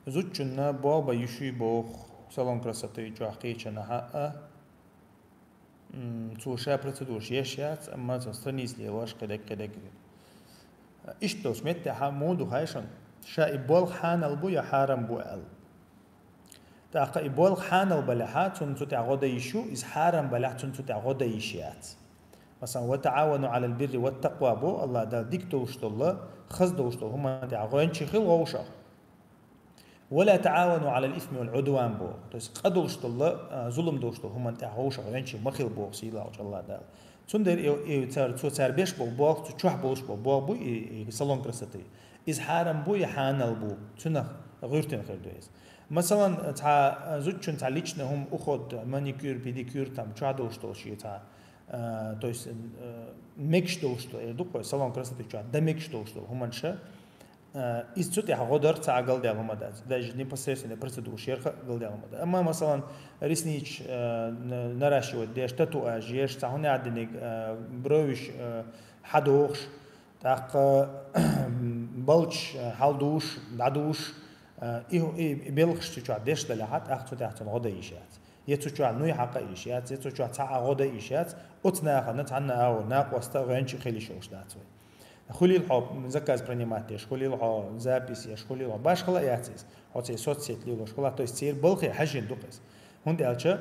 زوجنا بابا يشي بوخ سلام كرستي جاحقيتنا حقا توشا برتدوش يشيات أما تستنيس لي واش كدك إيش توسمت حمود وهايشن شا إبوال حان البو يا حارم بو ال تاقا إبوال حان البلحات تنتو تعود يشو إز حارم بلح تنتو تعود يشيات مثلا وتعاونوا على البر والتقوى بو الله دا ديك توشتو الله خز دوشتو هما تعاون شيخل غوشا ولا تعاونوا على الإثم والعدوان بو تس قدوشتو الله ظلم دوشتو هما تعوشا غنشي مخيل بو سيلا وش الله دا تندر تار بيش بو تشوح بوش بو صالون كرستي إز حارم بو يحانل بو تنخ غيرتين خير دويس مثلا تاع زوجن تاع ليچنا هم أخذ مانيكير بيديكير تام تشادوش توشي تاع تويس ميكش دوشتو دوكو صالون كرستي تشا دميكش دوشتو هم انشا إستوت غدر تاع قلدي على مدى ده جدين بسيرسين برتدو شيرخ قلدي على مدى أما مثلا ريسنيش نراشي وديش تتو أجيش تاعوني عدني برويش حدوش تاق بلش حالدوش دعدوش إيه بيلخش تجوا عديش دلعات أخذ تحت غدا إيشات يتجوا نوي حق إيشات يتجوا تاع غدا إيشات أتنا خنت عنا أو ناق واستغنش خلي شوش داتوي خلي الحب زكاز برينيماتيش خلي الحب زابيسيش خلي الحب باش خلا ياتيس هاتي سوتسيت ليلوش خلا تو يصير بلخي حجن دوقس هندي ألشة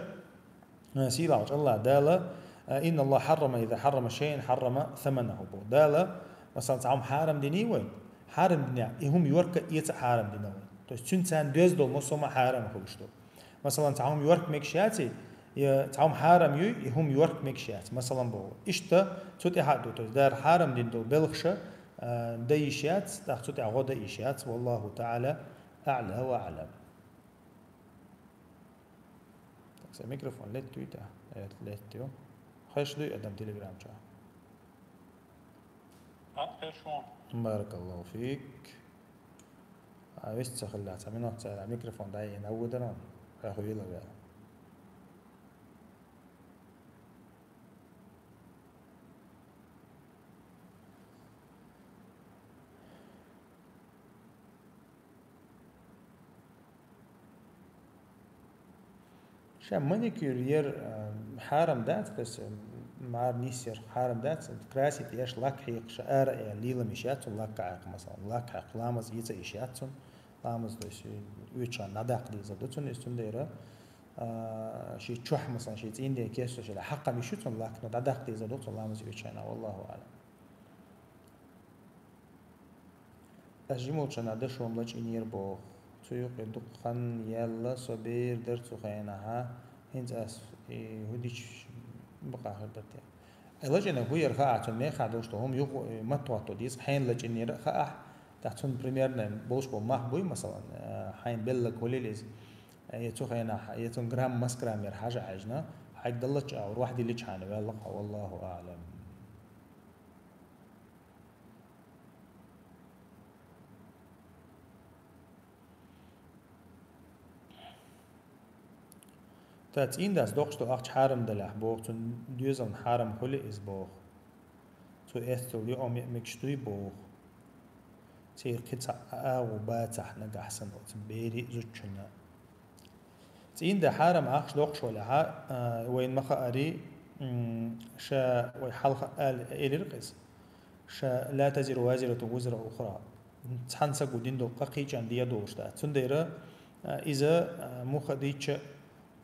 سيلاوش الله دالا إن الله حرم إذا حرم شيء حرم ثمنه بو دالا مثلا تعم حارم ديني وين حارم ديني هم يورك يت حارم ديني وين تو تشنتان دوز دول مصوم حارم خلشتو مثلا تعم يورك مكشاتي تعم حارم هم يورك مكشات مثلا بو إشتا توتي حدو تو دار حارم دين دو بلخشة ديشات تاخذ غدا إيشات والله تعالى أعلى وأعلم. ميكروفون ليت تويتا ليتيو خش دو قدام تليجرام شا بارك الله فيك عايز تخلع تعملنا على ميكروفون ده ينودنا يا اخوي لا بقى شام مانيكير حارم دات بس مع نيسير حارم دات كراسي تياش لاك حيق شعار ليلا مشيات لاك عاق مثلا لاك عاق لامز يتا إشياتهم لامز دوش يوتشان نداق دي زدتون استون ديرا شي تشوح مثلا شي تين دي كيسو شي حقا مشيتون لاك نداق دي زدتون لامز يوتشان والله أعلم. أجمل شنا دشوا ملاش إنير بو تيوق دقن يلا صبير درتو خينها هنز أس هوديش بقى هربتي لجنة هو يرخاء عشان ما يخدوش هم يو متواتو ديس حين لجنة يرخاء تحتون بريميرنا بوش بمحبوي مثلا حين بيلا كوليليز يتو خينا يتون جرام مسكرام ير حاجة عجنا حق دلتش أو واحد اللي تشانه والله أعلم. تاتين داس دوقش تو أخش حارم دلح بوق تون ديوزن حارم كل إز بوق تو إثتو يوم مكشتوي بوق تير قطع أو باتح نجحسن وتبيري زوجنا تين دا حارم أخش دوقش ولا وين مخاري شا ويحلق إلرقز شا لا تزر وازرة وزر أخرى تحنسا قدين دو قاقيج عن ديا دوش دا تندير إذا مخديتش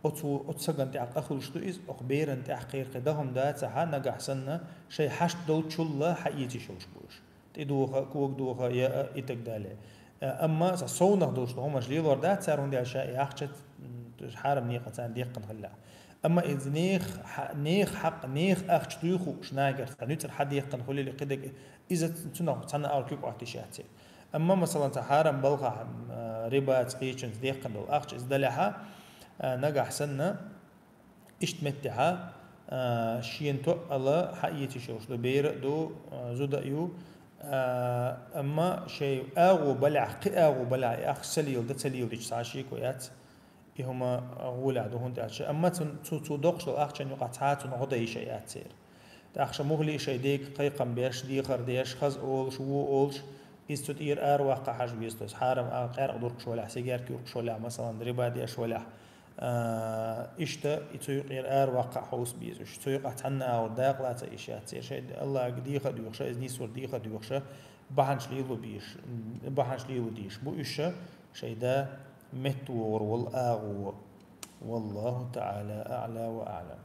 أتسجن تعق أخرج تو إز أخبيرن تحقيق قدهم دا تها نجح سنة شيء حشد دو شلة حقيقي شوش بوش تدوها كوك دوها يا إتقدالة أما صونا دوش هم مجليل وردا تسارون دي أشياء يحشد حارم نيقة تان ديقن هلا أما إذا نيخ حق نيخ أخش تيخو شناجر تنوتر حد يقن هلا لقدك إذا تنو تنا أركيك واحتشاتي أما مثلا تحارم بلغة ربا تقيشن ديقن دول أخش إذا دلها نجح سنة اشتمتها شين تو الله حقيقي شوش دو بير دو زودا يو أما شيء أغو بلع أخ سليل ده سليل ديش ساشي كويات إهما غولا دو هند أشياء أما تو دوقش الأخ كان يقطعات ونغدا يشيء سير تأخش مغلي شيء ديك قيقم بيش ديخر ديش خز أولش أولش يستوت إير واقع حاج بيستوس حارم أقير أدورك ولا سيجار كيوك ولا مثلا دريبا ديش ولا إشتا يتويق ير واقع حوس بيز إيش تويق أتحنى أو داق لا تيشات تصير شيء الله قدي خد يخشى إذ نيسور دي خد يخشى بحنش ليلو بيش بحنش ليلو ديش بو إيش شيء ده متور والآغو والله تعالى أعلى وأعلم.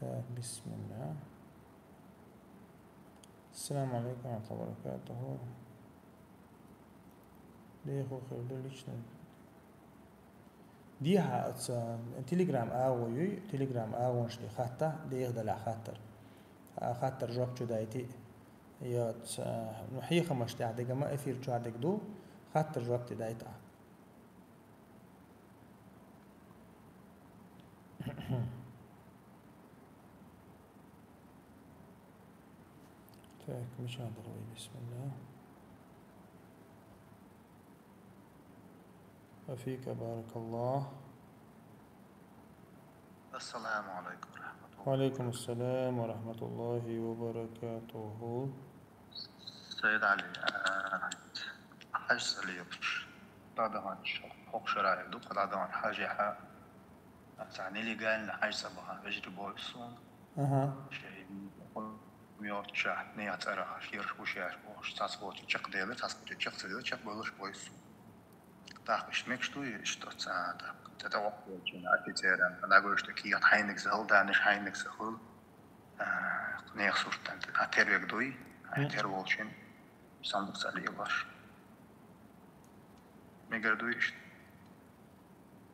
بسم الله. السلام عليكم ورحمة الله وبركاته. ليه خير ليشنا ديها تليجرام آوي تليجرام آونش دي خاطر ليه دلع خاطر جواب شو دايتي يات نحيي خمسة عدد ما أثير شو عدد دو خاطر جواب تدايتا. تاك مش هذا بسم الله. وفيك بارك الله.
السلام عليكم ورحمة الله.
وعليكم السلام ورحمة الله وبركاته.
سيد علي حاج سليوش بعد ما حق شرائع دوك بعد ما حاجة تعني لي قال حاج سبها بجري بويسون شيء ميوت شاح نيات أرى خير وشاش وش تصبوت تشق ديله تصبوت تشق ديله تشق بولش بويسون تاخش ميكشتوي اشتوت ساعة تتوقع جنا كتيرا أنا أقول اشتكي حينك زهل دانش حينك زهل نيخ صورتان أتير يقدوي أتير والشين صندوق سالي باش ميقردوي اشت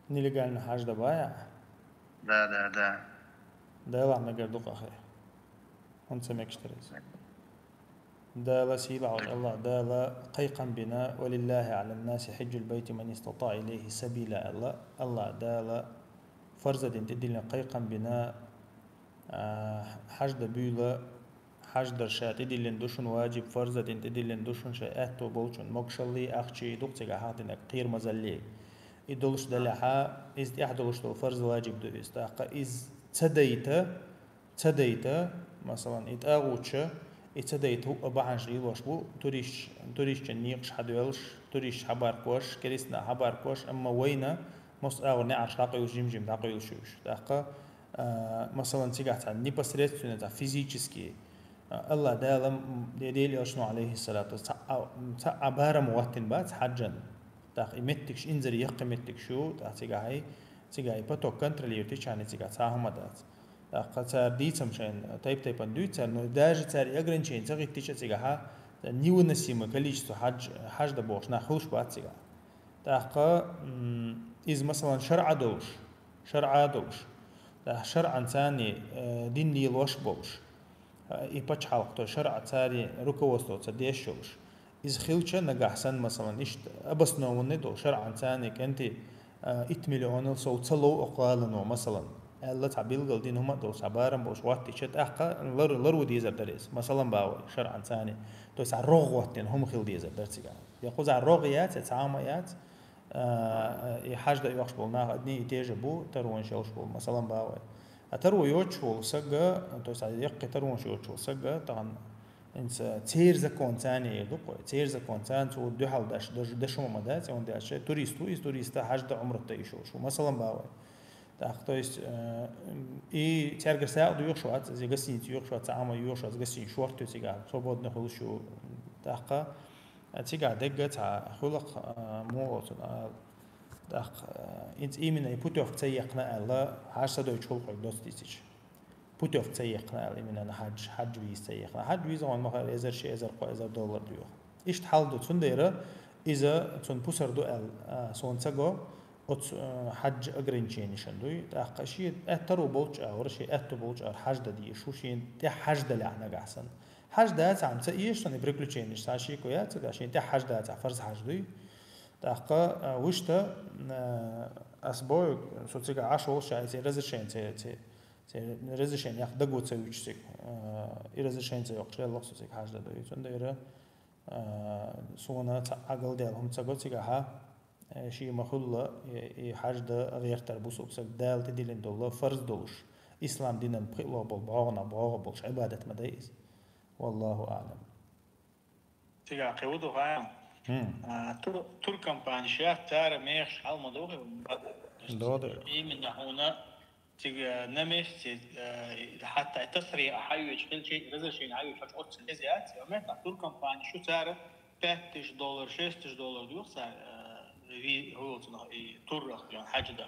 نيلي قالنا حاج دبايا
دا
دا لا ميقردوق أخي هون سميك اشتريز دا لا سيبع الله دا لا قيقا بنا ولله على الناس حج البيت من استطاع إليه سبيلا الله دا لا فرزة تدلنا قيقا بنا حج دبيلا حج درشات تدلن دوشن واجب فرزة تدلن دوشن شيء بولشن مقشلي أخشي دوقتك هاتنا قير مزلي يدلش دلها إز يحدلش دل فرز واجب دو استاق إز تديت مثلا إتأغوتش إتديت هو أبعنش يلوش بو توريش جنيقش حدولش توريش حبار كوش كريسنا حبار كوش أما وينا مس أغر نعرش تاقي وجيم تاقي وشوش تاقا مثلا تيجات непосредственно تا فيزيكسكي الله دالم ديلي أشنو عليه الصلاة والسلام عبارة مواتن بات حجن تاق إمتكش إنزر يقمتك شو تيجاي بتو كنترول يرتيشاني تيجات ساهم دات تاق تار ديتم شين تايب أندوي تار نو داج تار يقرن شين تغي تيجا تيجاها نيو نسيم كليش حج دبوش ناخوش بات تيجا تاق إز مثلا شرع دوش شرعا ثاني دين لي لوش بوش إيباتش حلقته شرع ثاني ركوستو تديشوش إز خيلشة نجاحسن مثلا إيش أبس نووني دو شرعا ثاني كنتي 8 مليون صوت صلوا أقالنو مثلا الله تعبيل قال دين هم دو سبارم بوش وقت شت أحقا لر وديزر دريس مثلا باوي شرعا ثاني تو سع روغ وقتين هم خيل ديزر درسيجا يقول زع روغيات تعاميات حاج دا يوخش بولنا أدني يتيجي بو تروان شوش بول مثلا باوي أترو يوتشول سجى تو سع يقي تروان يوتشول سجى طبعا إنس تير زكون ثاني يدوق تير زكون ثاني تو دحال دش مدات يوم داش توريستا حاج دا عمره تيشوش مثلا باوي تاختويس إي ترجع ساعة دو يخشوات زي قسين يخشوات تعامل يخشوات قسين شورتو تيجا صوبود نخلو شو تاخا تيجا دقة تاع خلق مو تاخ إنت إيمن يبوتوف تيقنا الله عشرة دو يشخلق دوستيش بوتوف تيقنا الله من أنا حج ويز تيقنا حج ويز عن مخال إزر شيء إزر قا إزر دولار ديو إيش تحال دو تنديره إذا تون بوسر دو سون سجوا حج أجرينشين شندوي تأقشي أترو بولج أو رشي أتو بولج أو حج ددي شو شين تي حج دل عنا جحسن حج ده تعم تأيش تاني بريكلوشين إيش ساشي كويات تقاشين تي حج ده فرز حج دوي تأقا وشتا أسبوع صوتيك عشرة شيء تي رزشين تي رزشين ياخد دقو تسويش تيك يرزشين تي يقشي الله صوتيك حج ده دوي تنديره سونا عقل ديالهم تقول تيجها شيء مخلة حاج ده غير تربوس وبسك دال تدين دولة فرض دولش إسلام دينا بقلة بعوغنا بولش عبادة مدايز والله أعلم.
تيجا قيودو غايم. تور كمباني شيخ تار ميخ حال مدوه.
دودر.
إيه من هنا تيجا نمش حتى تصري أحيو يشكل شيء رزق شيء أحيو فش أوتس الزيات يومين تور كمباني شو تار $5 $6 ديوخ صار في هو تنا تور يعني حاجة ده.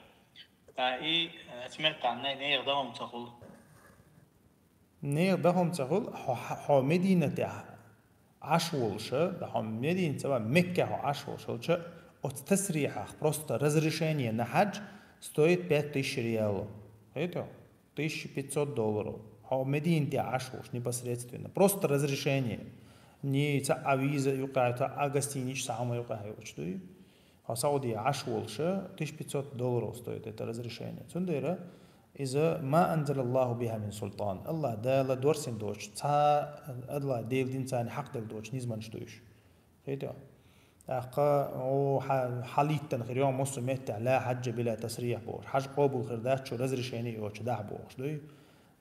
فإيه سمعت عن نير دوام تقول
نير دهم تقول حو مدينة عشولشة دهم مدينة تبع مكة عشولشة التسريح просто разрешение на хадж стоит 5000 реалов. Это $1500. А в Медине ашуш непосредственно. Просто разрешение. Не та виза юкая, та гостинич самая юкая. А Саудия ашулша $1500 стоит это разрешение. Цундера إذا ما أنزل الله بها من سلطان الله دال دورسين دوش تا الله ديل دين تاني حق دل دوش نزمن شتوش. هيدا أقا أو حاليت تنخير يوم مسلمات لا حج بلا تسريح بوش حج قابل خردات شو разрешение يوش ده بوش دوي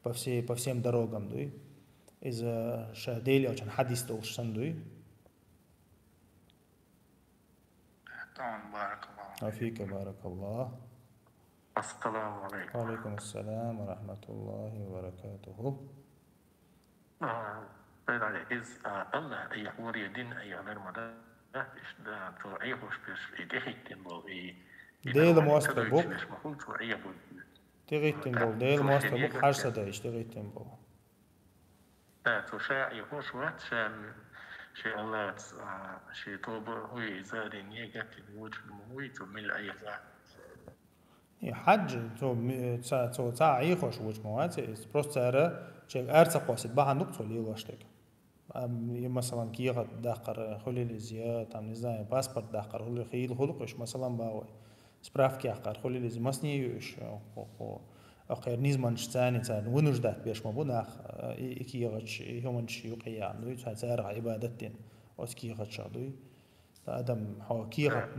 по всем дорогам دوي إذا شاديل أو كان حديث دوش سندوي.
بارك الله
فيك بارك الله.
السلام عليكم.
وعليكم السلام ورحمة الله وبركاته.
سيد علي إذ الله يحور يدين أي غير مدى إيش ده توعيه وش بيش إيديه تنبو
ديل مواسطة بوك
توعيه بو
تغيت تنبو ديل مواسطة بوك حاج سدايش تغيت تنبو
لا توشاء يهوش وقت شيء الله شيء توبه هو يزارين يجت الوجه المهوي تمل أي ذا
حج تو تعي خوش وجه مواسط просто أرى شيء أرتق قاصد بها نقطة ليلاشتك مثلا كيغة داقر خلي زياد عم نزاي باسبورت داقر خلي خيل خلقش مثلا باوي سبرافكي أقر خلي لازم مسني يش أو أقير نيزمان شتاني تان ونجدات بيش مبوناخ كيغش يومنش يقيا عندوي تزارع عبادتين أو كيغة شادوي آدم هو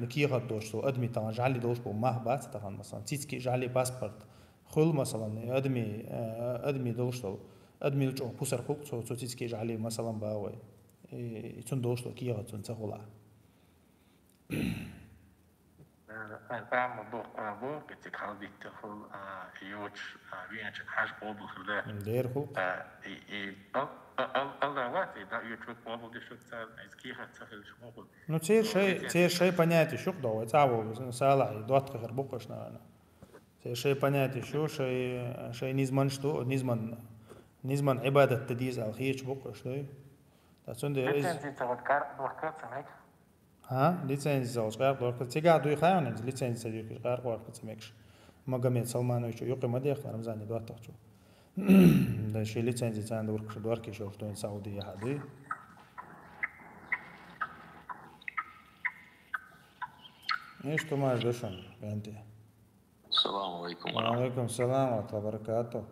كيغة دوش تو أدمي تان جعلي دوش بو مهبات تان مثلا تيتكي جعلي باسبورت خل مثلا أدمي دوش تو أدمي لجو بوسر خوك تو تيتكي جعلي مثلا باوي يتون دوش تو كيغة تون تغلا
أنا بوق تكال بيتخل يوش وينش حاج قبل خلا
دير خوك
الله واتي دا يوتيوب قبل دي شو تسال إزكيها تسهل شو قبل
ну تير شيء понятие شو قدوة تعبوا سالع دوت كهر بوقش نانا تير شيء понятие شو شيء نزمن شتو نزمن عبادة تديز على خيش بوقش ده تاسون ده إز ها ليتسنس زوج غير دورك تيجا دوي خاين ليتسنس تيجي غير قوارك تسمعش مقامات سلمانويش يقي ما ديخ رمزاني دوت تحشو ده شيء ليتسنس تان دورك شو شتون سعودية هذه ايش توماش دوشن بنتي
السلام عليكم
وعليكم السلام ورحمة الله وبركاته.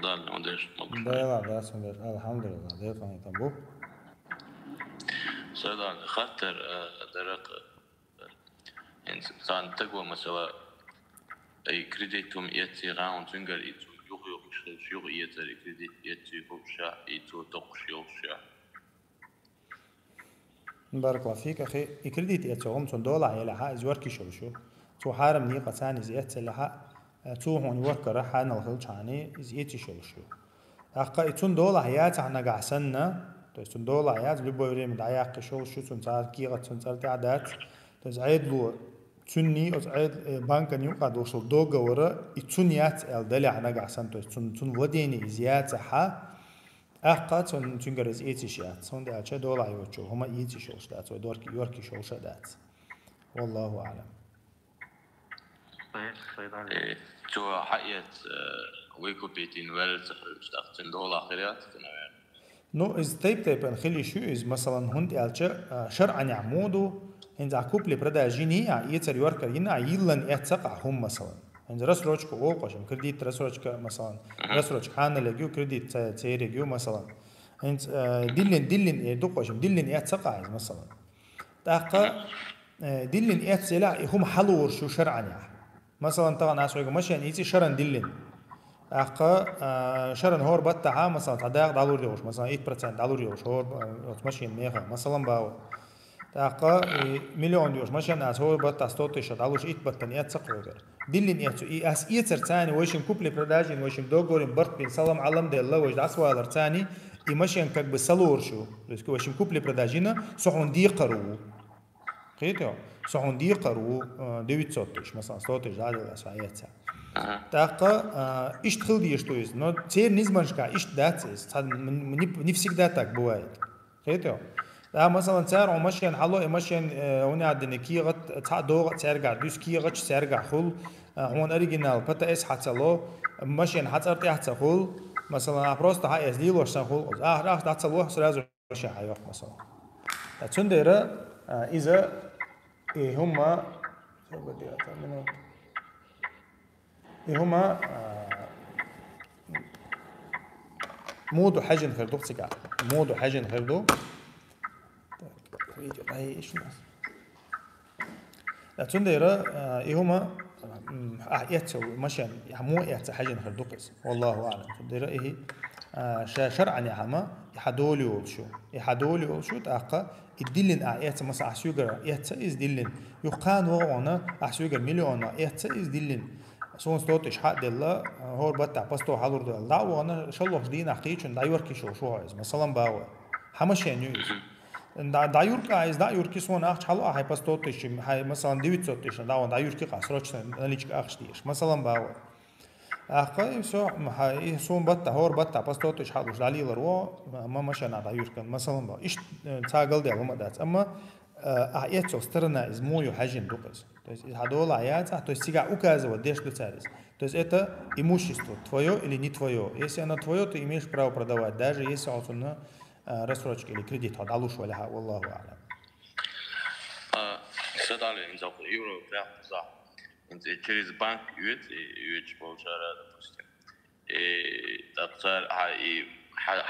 دال عندش
دايلا داسم الحمد لله دايلا كان يتبو
سيدان خاطر درق إنسان تقوى مثلا أي كريديتوم يتي راون تنقل يتو يخ شيوخ يتري كريديت يتي خوشا يتو تقشيوشا.
بارك الله فيك أخي كريديت يتوهم $100 يلها إزوركي شو تو حارم نيقة ثاني زيادة لها تو هون وركر حان الخلشاني زيتي شو أقا $100 هيات عنا قعسنا تو $100 هيات لبوري من دعياق شو تنصار كيغة تنصار تعدات تزعيد لو تني أو زعيد بانك نيوقع دوشل دوغا ورا يتنيات الدلع عنا قعسن تو تن وديني زيادة ح أقا تنجرز إيتي شيات صون ده $1 يوتشو هما إيتي شو شدات ودوركي شو شدات والله أعلم.
تو حقيقة ويكو بيتين ويلت $10 خيرات تنوين
نو إز تيب نخلي شو إز مثلا هند يالشا شرعا يعمودو هند عكوب لي بردا جيني يتر يوركر ينا يلن يتسقع هم مثلا هند رسروجك وقشم كرديت رسروجك مثلا رسروج حان لجيو كرديت تيريجيو مثلا هند دلن يدقشم دلن يتسقع مثلا تاقا دلن يتسلع هم حلور شو شرعا يعني مثلا طبعا عشان ماشي يعني يجي شرن دلين أقا شرن هور بتاعها مثلا $10 يوش مثلا 8% $10 يوش هور ماشي ميها مثلا باو أقا $1,000,000 يوش ماشي ناس هور بتاع $100 إيت بتنيات سقوطر دلين إيتو أس إيتر تاني ويشم كوبلي براداجين ويشم دوغورين برت بين سلام علم ده الله ويش عسوالر تاني ماشي كك بسلور شو لسكو ويشم كوبلي براداجينا صحون ديقرو قيتو صحون ديقرو 900 مثلا $100 على الأسعيات Так, ишт хилди что есть, но теперь низманшка ишт дацис, не всегда так бывает. Хето. Да, مثلا تار ومشين حلو مشين هنا عندنا كيغت تعدو ترجع دوس كيغت ترجع خل هون أوريجينال بتا إس حتلو مشين حترتي حتخل مثلا просто هاي إس ديلو شخل راح تحتلو سرازو مشي حيوق مثلا تندرة إذا هما هما مودو حاجة خردو تسجع مودو حاجة خردو هي إيش الناس لا تندرة هما يتسو مشان مو يتس حاجة خردو قيس والله أعلم تندرة إيه شرعا يا عما يحدولي وشو تأقى الدلين يتس مسا عسيوغر يتس إز دلين يقان وغانا عسيوغر مليون يتس إز دلين سون ستوتش حق دلا هو بتاع بستو حضور دلا لا وانا شلوه دين حقيقة دايور كيشو شو هايز مثلا باوا حمشين يوز دايور كايز دايور كيسون أخش حلو هاي بستوتش هاي مثلا 900 دا دايور كي قاسروش نليش أخش ديش مثلا باوا أخي سو هاي سون بتاع هو بتاع بستوتش حلوش دليل رو ما مشان دايور كان مثلا با إيش تاقل ديالو ما دات أما يتسو سترنا из мою хажин дукас. То есть hadола яйца, то есть себя указывать, где что царис. То есть это имущество, твое или не твое. Если оно твое, ты имеешь право продавать, даже если он на рассрочке или кредит. هذا علوش ولا والله أعلم.
Sadali in South Europe, да. Через банк уйдешь получара, допустим. И так и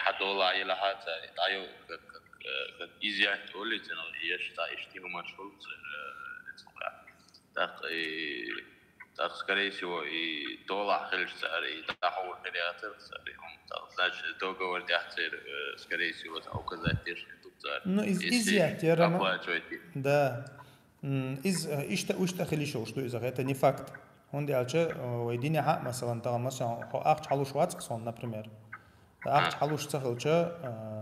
hadола или хата, даю как изъять улицы, но я считаю, что его маршрут так, скорее всего, и доллар хилится, и договор хилятер, значит, договор дяхтер, скорее всего, указать лишь тут.
Ну, изъять, да. إيش تخلي شو إذا это не факт. Он дальше ويديني حق مثلا ترى مثلا هو أخش حلوش واتس صون например. أخش حلوش تخلش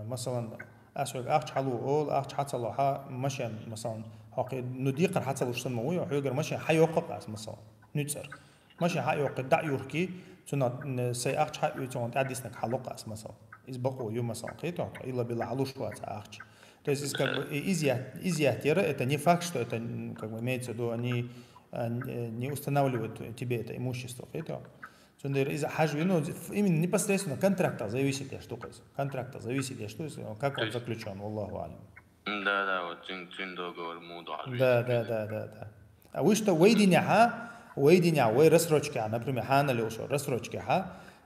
مثلا أسوق أخش حلو أول أخش حتى لو ها مشان مثلا حق نديق حتى لو شتموي وحيقر مشان حيوقع مثلا نتصر مشان حيوقع دع يوركي تنا سي أخش حق يتون تعديسنك حلقة مثلا إذا بقوا يوم مثلا قيتوا إلا بالله حلوش واتس أخش. То есть как бы изъятие это не факт, что это как бы имеется в виду, они не устанавливают тебе это имущество. Это из-за хажи, ну именно непосредственно контракта зависит я что контракта зависит я что как он заключен, Аллаху алим.
Да, вот тюн договор муду.
Да. А вы что выйдиня, вы рассрочки, например, хана ли ушел рассрочки,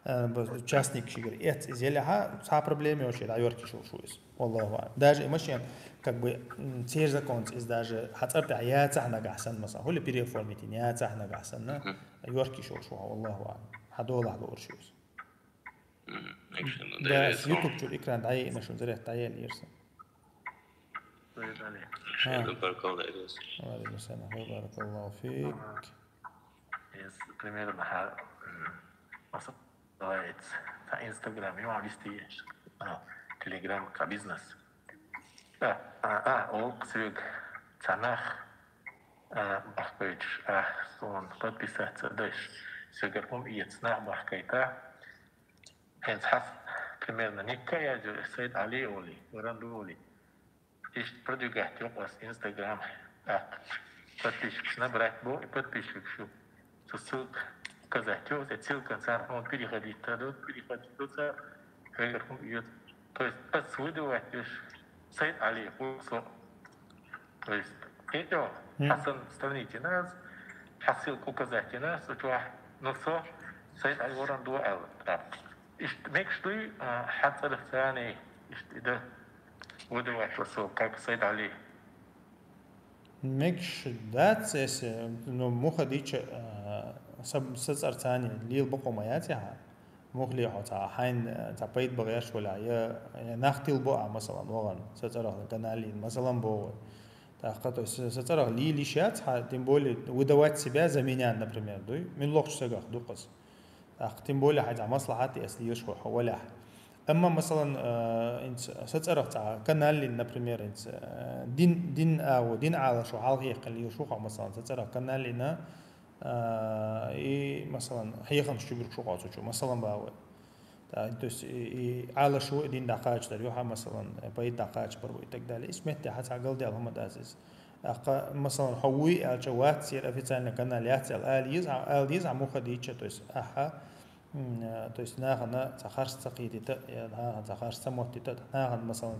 участник шигр, это изъяля, са проблемы вообще, да, юрки шел шуис, Аллаху алим. Даже имашен как бы теж закон из даже хацарты аяца нагасан маса, хули переформите не аяца нагасан, на юрки шел шу, Аллаху алим. هدول على ورشوز. ده يوتيوب شو الإكران دعيه نشون زريح دعيه ليرسم.
بارك الله فيك.
وعليكم السلام بارك الله فيك.
Primeiro na nossa tá Instagram eu avisti Telegram para business. O свег цанах бахпеч сон подписаться дальше. سجلهم يتصنع بحكايته هنس حس примерно никакая же сайт Ali Oli Рандули إيش продвигать его с Instagram подписчик набрать бо и подписчик шо ссылка указать его ссылка он переходить туда сверху идет то есть подсвидывать сайт Ali то есть это Хасан страните нас ссылку указать нас что نصه سيد الوران دو ميكشتوي حتى الثاني ده ودوات وصو كاك سيد عليه
ميكش دات سيس نو مخ ديش سب سر ثاني ليل بقو مياتها مخلي حتا حين تبيت بغيش ولا يا نختيل بقى مثلا وغن سترى كنالي مثلا بو تحقق سترى لي ليشات тем более выдавать себя за меня, например, да, من لوقت سجاح دوقس تем более حاجة مصلحتي أصلية شو حوالها أما مثلا أنت سترى تاع كنال например أنت دين على شو حال هي قليل شو مثلا سترى كنال لنا и مثلا حيخن شبرك شو قاعد شو مثلا باوي то есть и على شو دين دقائق دريوها مثلا بعيد دقائق بربو يتقدر اسمه تحت عقل ديال هم دازز مثلا حوي الجوات سير официально каналиация اليز عمو خديتش то есть то есть ناغنا تخرج تقيدته ناغنا تخرج سموتته ناغنا مثلا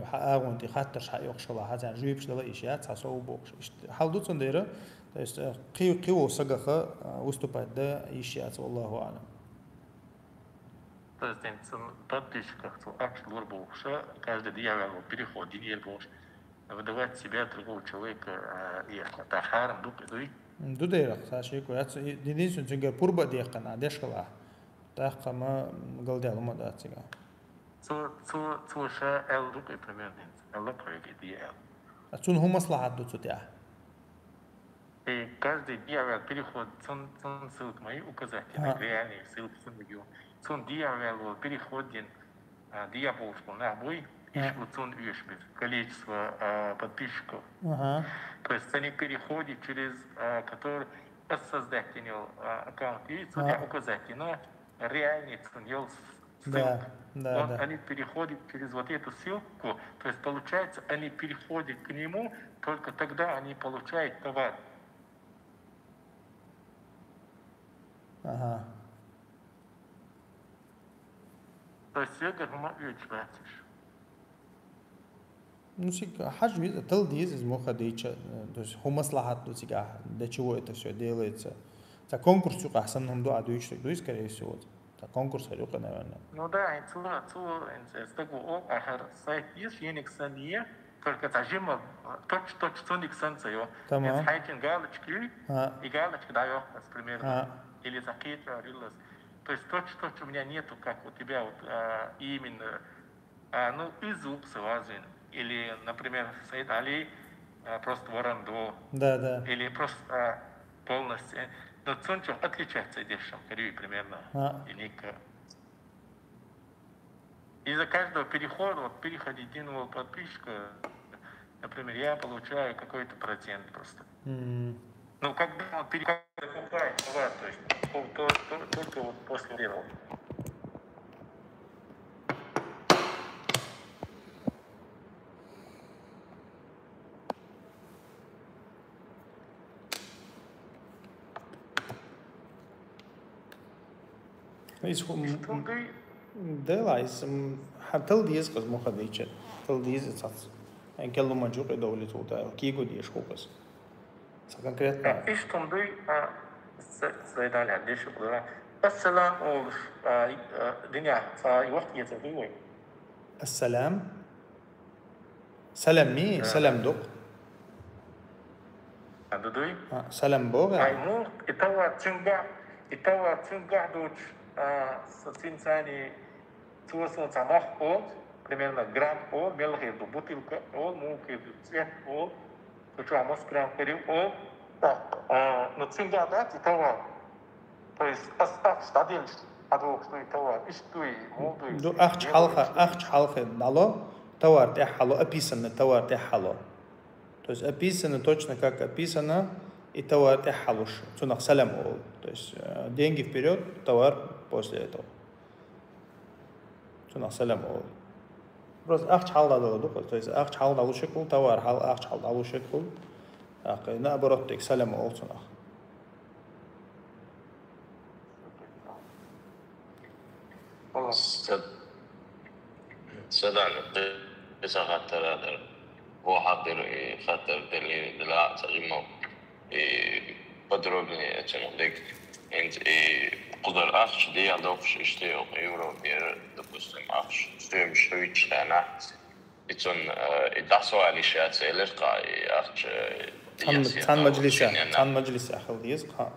حاول انت خاطر شحال يخشلا هذا جويبش لا اشياء تصوبوش حال دوت صنديره то есть قيو سغخه выступать да ищет والله اعلم.
То есть подписчиках акшн больше, каждый диалог переход делает больше, выдавать себя другого человека и тахаром дупидуй.
Дудейрах, саши куяц, единственное, что я пурба диакан, а дешкала, так кама галдел мадатига.
Цуша эл дупи примерно, эл проекты диал.
А цун хумаслахат до цутя.
И каждый диалог переход, цун ссылка мои указатели, реальные ссылки цун цун диалог переходен диапол на бой. Ишвуцун Ишбит, количество подписчиков. То есть они переходят через который создатель аккаунт и указатель на реальный ценил ссылку. Они переходят через вот эту ссылку, то есть получается, они переходят к нему, только тогда они получают товар. То есть я говорю,
ну сика حاجة تلديز из моха дейча, то есть хумаслахат до тебя, для чего это все делается. За конкурс только основном до адуич так до скорее всего. За конкурс только наверное.
Ну да, это такой ахар сайт есть Яниксания, только зажима точно Сониксанцею. Это хайтин галочки и галочки даю, примерно. Или закидка, рилас. То есть точно у меня нету, как у тебя вот именно, ну из упсовазин. Или, например, Саид Али просто Варандо.
Да.
Или просто полностью. Но Цунчо отличается здесь, Шамкарию примерно. Unique. Из-за каждого перехода, вот переход единого подписчика, например, я получаю какой-то процент просто. Ну, когда он покупает товар, то есть только вот после этого.
ده لايس تلديز قز مخديچ تلديز صاص ان كلو ماجوق دولي توتا كيغو ديش خوكس конкретно
ايش تمضي سيد علي عديش السلام دنيا وقت يتدوي
السلام سلام مي سلام دوق
دوي
سلام بوغ
اي مو итава цинга дуч сацинцани цуасон самах ол примерно грамм ол мелкий бутылка ол муки цвет ол хочу мос прям перил ол но цинга дать итава то есть остав стадион адвок что итава истуй молдуй
до ахч халха дало товар тахало описано товар тахало то есть описано точно как описано и товар тахалуш цунах салам ол то есть деньги вперед товар после этого цунах салам ол просто ахч халда дало то есть ахч халда лушекул товар ахч халда лушекул наоборот так салам ол цунах
سدان إذا خاطر هذا هو حاضر خاطر دليل تجمع подробнее чем дик and قدر أخش دي أضافش اشتيو يورو بير допустим أخش ستيم شويتش أنا يتون يدعسوا على شيء سيلر قا أخش
عن مجلس أخذ يزقها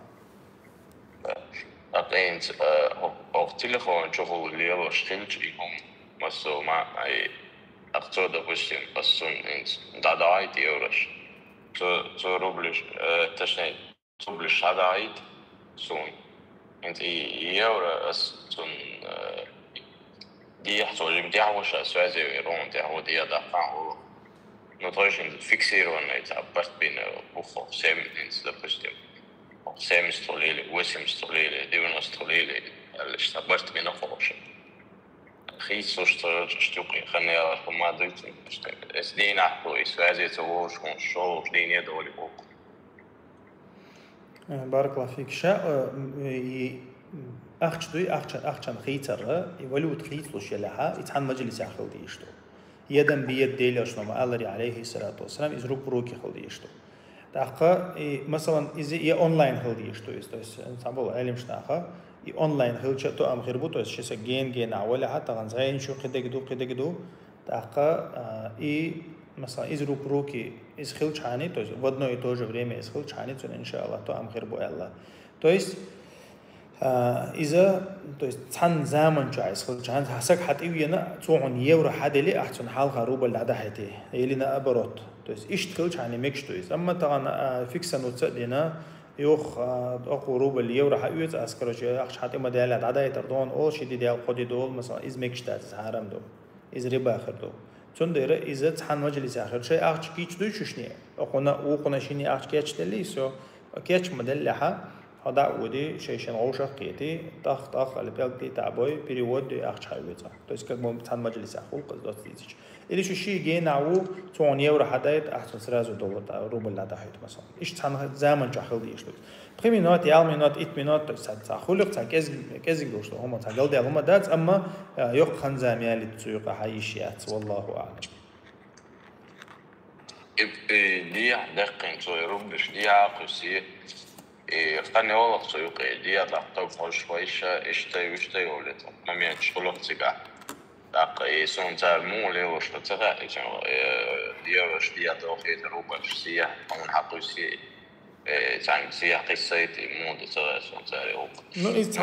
أقينت أو تلفون شغل اللي هو اشتلت يهم مسو مع أي أخذ допустим أصلا إنت دعايت يورش تو روبلش تشني روبلش هذا سون انت يورا سون دي يحصل جم دي عوش سوازي ويرون دي هو دي دافع هو نطرش انت فيكسيرو انه يتعبرت بين بوخو سيم انت دبستم 70 ليلة 80 ليلة 90 ليلة اللي اشتغلت من أخوش خيس اشتوقي خلني ما دويت اسدين أحكو إسفازي تقولش شو دين يدولي بوك.
بارك الله فيك. شاء أخشدوي أخشان خيتر يولود خيتلوش يلها يتحن مجلس أخل ديشتو يدن بيد ديلش نما الله عليه الصلاة والسلام إزروك بروكي خل ديشتو تاخا مثلا إذا أونلاين خل ديشتو إستوس نتابع علم شناخا أونلاين خل شتو أم غير بوتو إيش جين أول حتى غنزين شو قدقدو تاخا مثلا إزروك بروكي إز خل شاني توز ودنو يتوجه بريمة إز خل شاني تون إن شاء الله تو أم غير بو الله تويس إذا تحن زمن جايز خل جان حسك حتى يوينا توعن يورو حد اللي أحسن حال خروب اللي عدا حيته يلينا أبرد إيش تخل جاني ميكش تويس أما طبعا فيكس نوتسدينا يوخ أقو روب اللي يورو حيوت أسكرج أخش حتى ما ديال عدا يتردون أول شيء ديال قدي دول مثلا إز ميكش تاز حرام دو إز ربا آخر دو تندير إذا تحن مجلس آخر شيء أخش كيش دوي شوشني أقونا شيني أخش كيش تلي سو كيش مدلحة هذا ودي شيء غوشة قيتي طخ اللي بيلقي تعبوي بريود أخش حيوته تويس كم تحن مجلس آخر قصدت تيجي اللي شو شيء جينا عو توان يورو حدايت أحسن سرازو دولار روبل لا تحيط مثلا إيش تحن زمن جاخل دي إيش بخي منات يال منات إت منات تخلق كذا دوشتو هم تقول ده هم دات أما يق خنزام يالي تسوق حيشيات والله أعلم.
دي دقيقة توي روبش دي عاقسي خلني والله تسوق دي ضغط فوش ويش اشتي ولت ما مينش خلق تجا دقيقة سون تعلموا ليه وش تجا دي وش دي دوخي روبش سيا من حقوسي تان سيا قصيتي مود سون تعلموا
نو إز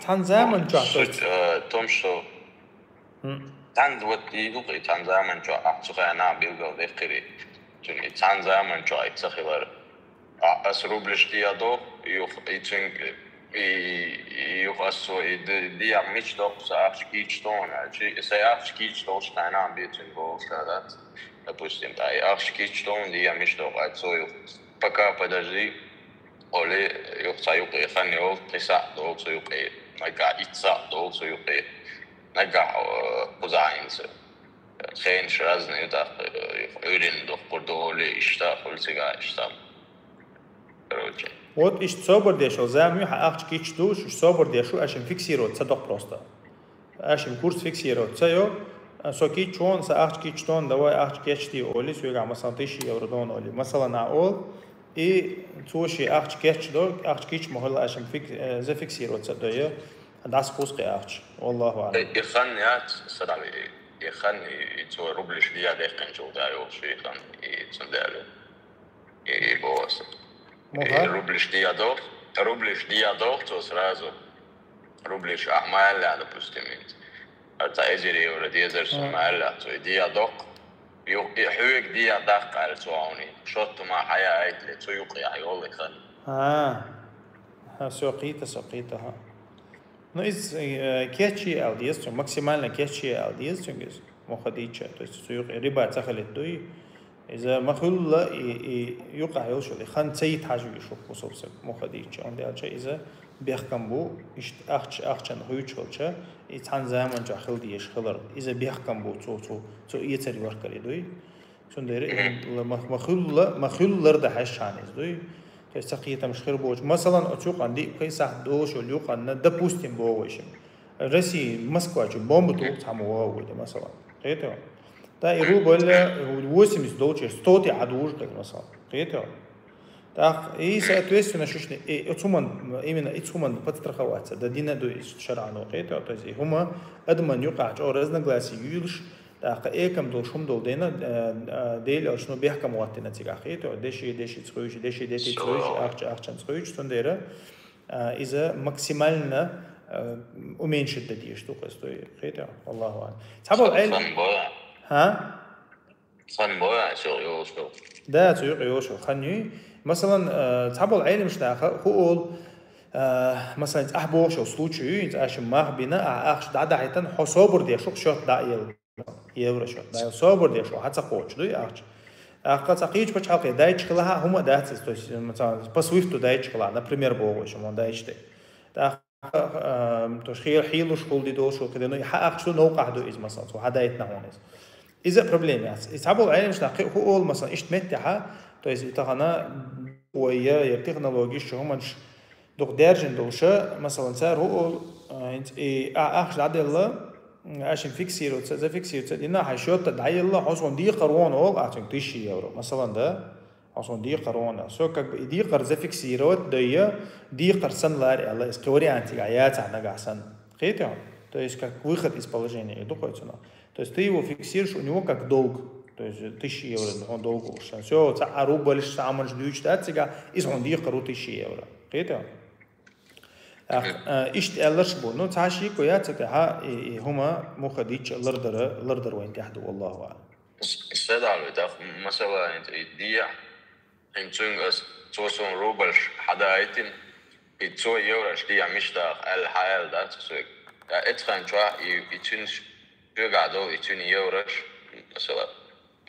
تان زمن جاهز
تومشو تان دوت يدوقي تان زمن جا أحسن أنا بيلقى ذكري توني تان زمن جا يتسخير أسروبلش دي أدو يتشنج يخصو دي مش دوق سأخش كيشتون عشي سأخش كيشتون أنا عم بيتشنجو كذات допустим تاي أخش كيشتون دي مش دوق أتسوي пока подожди оле يخصيوقي خلني أول تسع دوق سيوقي نجا يتسع دوق سيوقي نجا بزاينس خين شرازني يدخ يورين دوق بردولي إشتاق ولسيجا إشتاق
Вот ищ собор дешел, замью ахч кич душ, собор дешу, ашим фиксировать, садок просто. Ашим курс фиксировать. Цайо, соки чон, са ахч кич тон, давай ахч кич ти оли, суега масал 1000 евро дон оли. Масала на ол, и цуши ахч кич до, ахч кич мохла ашим зафиксировать садоя. داس قوسقي أخش والله أعلم.
يخنيات سلامي يخني تو روبلش ديا دقن جو دايو شيء خن يتصدالو يبوس. روبلش ديا دور تو سرازو روبلش أعمال على بوستيمنت. أرتا أجري ولا ديزر سمعلا تو ديا دوق يحويك ديا دق على توعوني شوت ما حياة أيتلي تو يقيا يقول خن.
سوقيته ها. Ну из кечи алдиес, максимально кечи алдиес, чунгис мохадича, то есть риба цахалит туи, إذا مخلّة يقع يوصل خان تيت حاجة يشوف وصوص مخديتش عندي أشياء إذا بيحكم بو إشت أخشان هويتشولشة يتحن زمان جا خلدي إيش خلر إذا بيحكم بو تو يتري وركري دوي سندير مخلّة ده حشان إزدوي تستقيت مش خير بوج مثلاً أشوف عندي قيسة دوش واليوق عندنا دبوستين بوويشم رسي مسكوا جو بومبتو تاموا وده مثلاً قيته تا يروح ولا وسم يسدوش ستوتي عدوش كده مثلا قيته تا إيه سأتويس في نشوشني إيه أتومن إيمنا أتومن بتترخوات ده دينا دو شرعنو قيته تازي هما أدمن يقع جو رزنا غلاسي يلش تا إيه كم دولشهم دول دينا ديل أو شنو بيحكم وقتنا تيجا قيته دشي تسويش دشي تسويش أخشان تسويش تنديره إذا ماكسيمالنا уменьшить دي что стоит قيته والله أعلم تحبوا علم ها؟
صن بويا شو يوشو.
ده شو يوشو خنّي مثلاً تحبوا العلم مش ناخذ هو مثلاً أحبوش أو случаю إنت عشان ما بينا أخش دا حيتان حصابر دي شو شوت دا يورو شوت دا صابر دي شو حتى قوتش دوي أخش Aqatsaqich pachhalqi daichqlaha huma daats, то есть по Swift daichqla, например, богош, он дайчте. То есть хилу школ дидошу, когда ну حقق شو نوقع دو إز مثلا وحدايتنا هونس. إذا problem يعني يصعبوا علينا مش نحقق هو أول مثلا إيش متحة то есть يتغنى ويا التكنولوجيا شو همش دوك درجن دوشة مثلا صار هو أنت أخش عدل الله عشان فيكسيرو تزا فيكسيرو تدينا حشوت تدعي الله حصون دي قرون أو عشان تيشي يورو مثلا ده حصون دي قرون سو كك دي قرز فيكسيرو ديا دي قرسن لار الله إسكوري أنتي عيات عنا قحسن خيتهم то есть как выход из положения и доходится. То есть ты его фиксируешь у него как долг. То есть 1000 евро он долг уж. Все, а рубль самый ждущий тацига из он дих кору 1000 евро. خيتهم. إيش تقلرش بو نو تعشي كويات تها هما مخديش لردر وين تحدو والله أعلم.
السيد على ده مثلا دي يمكن توصل روبل حدا ايتين يتسو يورش دي مش ده الحياة ده تسوي اتخان شوى يتون شو قاعدو يتون يورش مثلا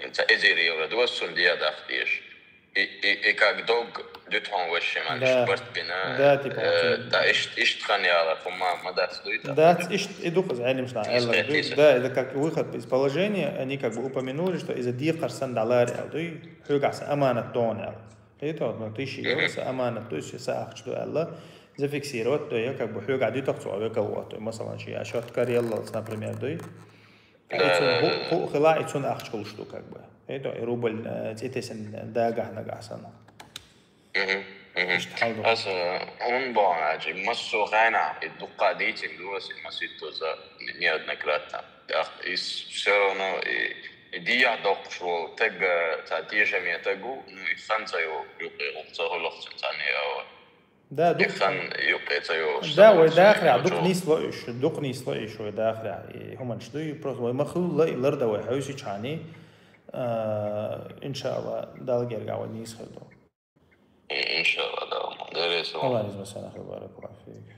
انت ازير يورش دوسون دي ده اختيش إيكاك دوغ دوتهم وش ما شبرت بنا دا إيش تخاني على فما ما دات دويتا
да إيش идут علم что да это как выход из положения они как бы упомянули что из-за дикар сандалари а то и хюгас аманат тонел это вот 1000 евро аманат то есть саах что الله зафиксировать то я как бы хюга дит тохцу кого то مثلا شيء اشات карьелла например то هو خلاص يكون اخشول что как бы это рубль تيتسن داغه نغاسن
Аз он баажи массо гана الدقة دي تندوس المسيتو ذا نياد نكراتا إس سيرونو دي عدق شو تج تعطيه جميع تجو يخان زيو يقي وقته لخت ثاني أو
ده
يخان يقي زيو
ده وداخل دق نيس لإيش وداخل هم نشدي بروس ومخلو لا إلردا وحوسي شاني إن شاء الله ده يرجع ونيس خدو
إن شاء الله ده
الله يجزاك خير بارك الله فيك.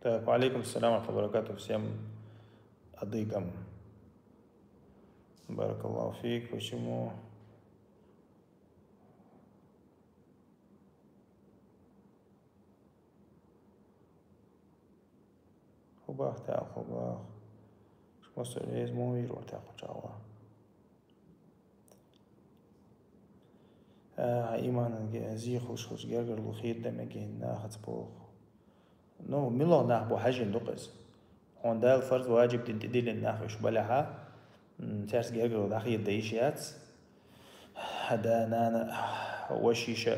طيب وعليكم السلام ورحمة الله وبركاته всем адыгам. بارك الله فيك. Почему خباخ تاع خباخ شو مسؤولية مو يروح تاخذ جوا إيمان زيخ وش جرجر الخير دمجين ناخذ بوخ نو ملو ناخ حاجة نقص هون ده الفرض واجب تديل الناخش بلعها ترس جرجر داخل الديشيات هذا أنا وشيشة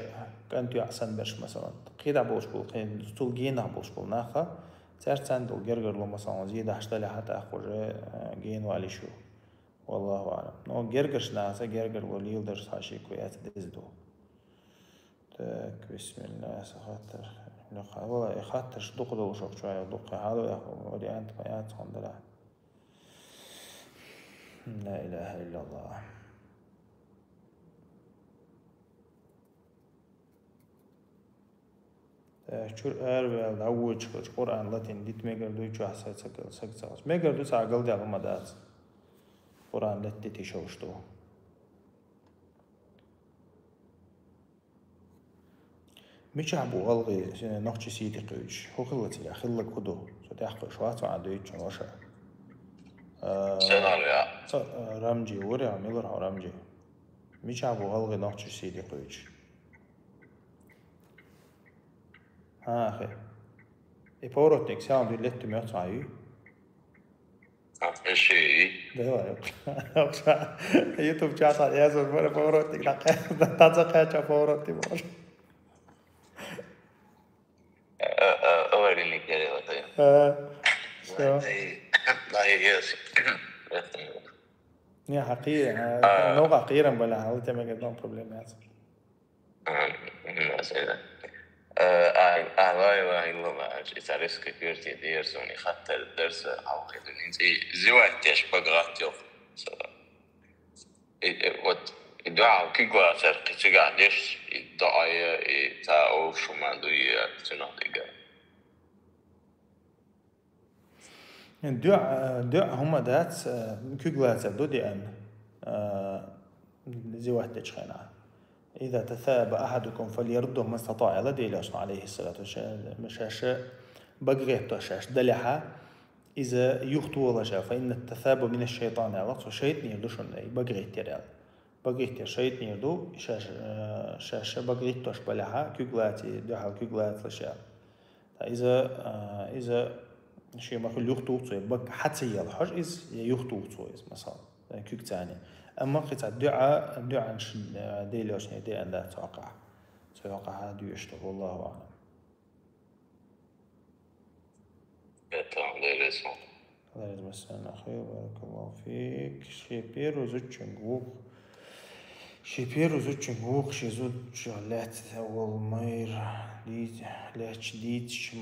كنت يحسن برش مثلا قيد عبوش بول قيد تلقين عبوش بول ناخه ترس عندو جرجر لو مثلا زيد حشتلي حتى أخرج جين والي شو والله أعلم. نو جرجرش ناسا جرجر وليل درس هاشي كويات دزدو. تك بسم الله سخاطر والله خاطرش دقدو شوف شوية دق هذا ودي أنت بيات الحمد لله. لا إله إلا الله. شو أربع العوج القرآن لاتين ديت ميجر دوي شو حسيت سكت ميجر دوي ساقل دي على مدات. قرآن لتتي شوشتو مش عبو غلغي نقش سيدي قيش هو خلتي يا خلك هدو ستحقق شوات وعدويت شنوشا رمجي ورع ميلر هو رمجي مش عبو غلغي نقش سيدي قيش ها أخي إبورتك ساعة دي لتو ميوت عيو
شيء
ده يوتيوب جالس يازور مرة فورتي لا تاتسقى فورتي مرة
أوريني كده طيب لا يس
يا حقيقة نوع حقيقة بلا هذا تمام كده بروبلم
ما سيدا لا إله إلا الله إتعرف كثير تديرسوني حتى الدرس أو كده إنتي زواج تيش بقرات يوم وات الدعاء كي قوة فرق تيجا ديش الدعاء تاو شو ما دوي تناديجا
الدعاء هما دات كي قوة تبدو دي أن زواج تشخينا إذا تثاب أحدكم فليرده ما استطاع لدي أصلا عليه الصلاة والسلام مشاش بقريت تشاش دلحة إذا يخطو لشا فإن التثاب من الشيطان على شيطان يردوشون بقريت تريال بقريت شيطان يردو شاش بقريت تش بلحة كيقلاتي دحال كيقلات لشا إذا شيء ما كل يخطو بق حتى يلحج إذ يخطو مثلا كيك تاني أما قطع الدعاء عن ديلوش دي أن لا توقع هذا يشتغل والله أعلم. الله يجزاك خير بارك الله فيك. شيبيرو زوتشنغوخ شيزوت لات أول مير لاتش ديتش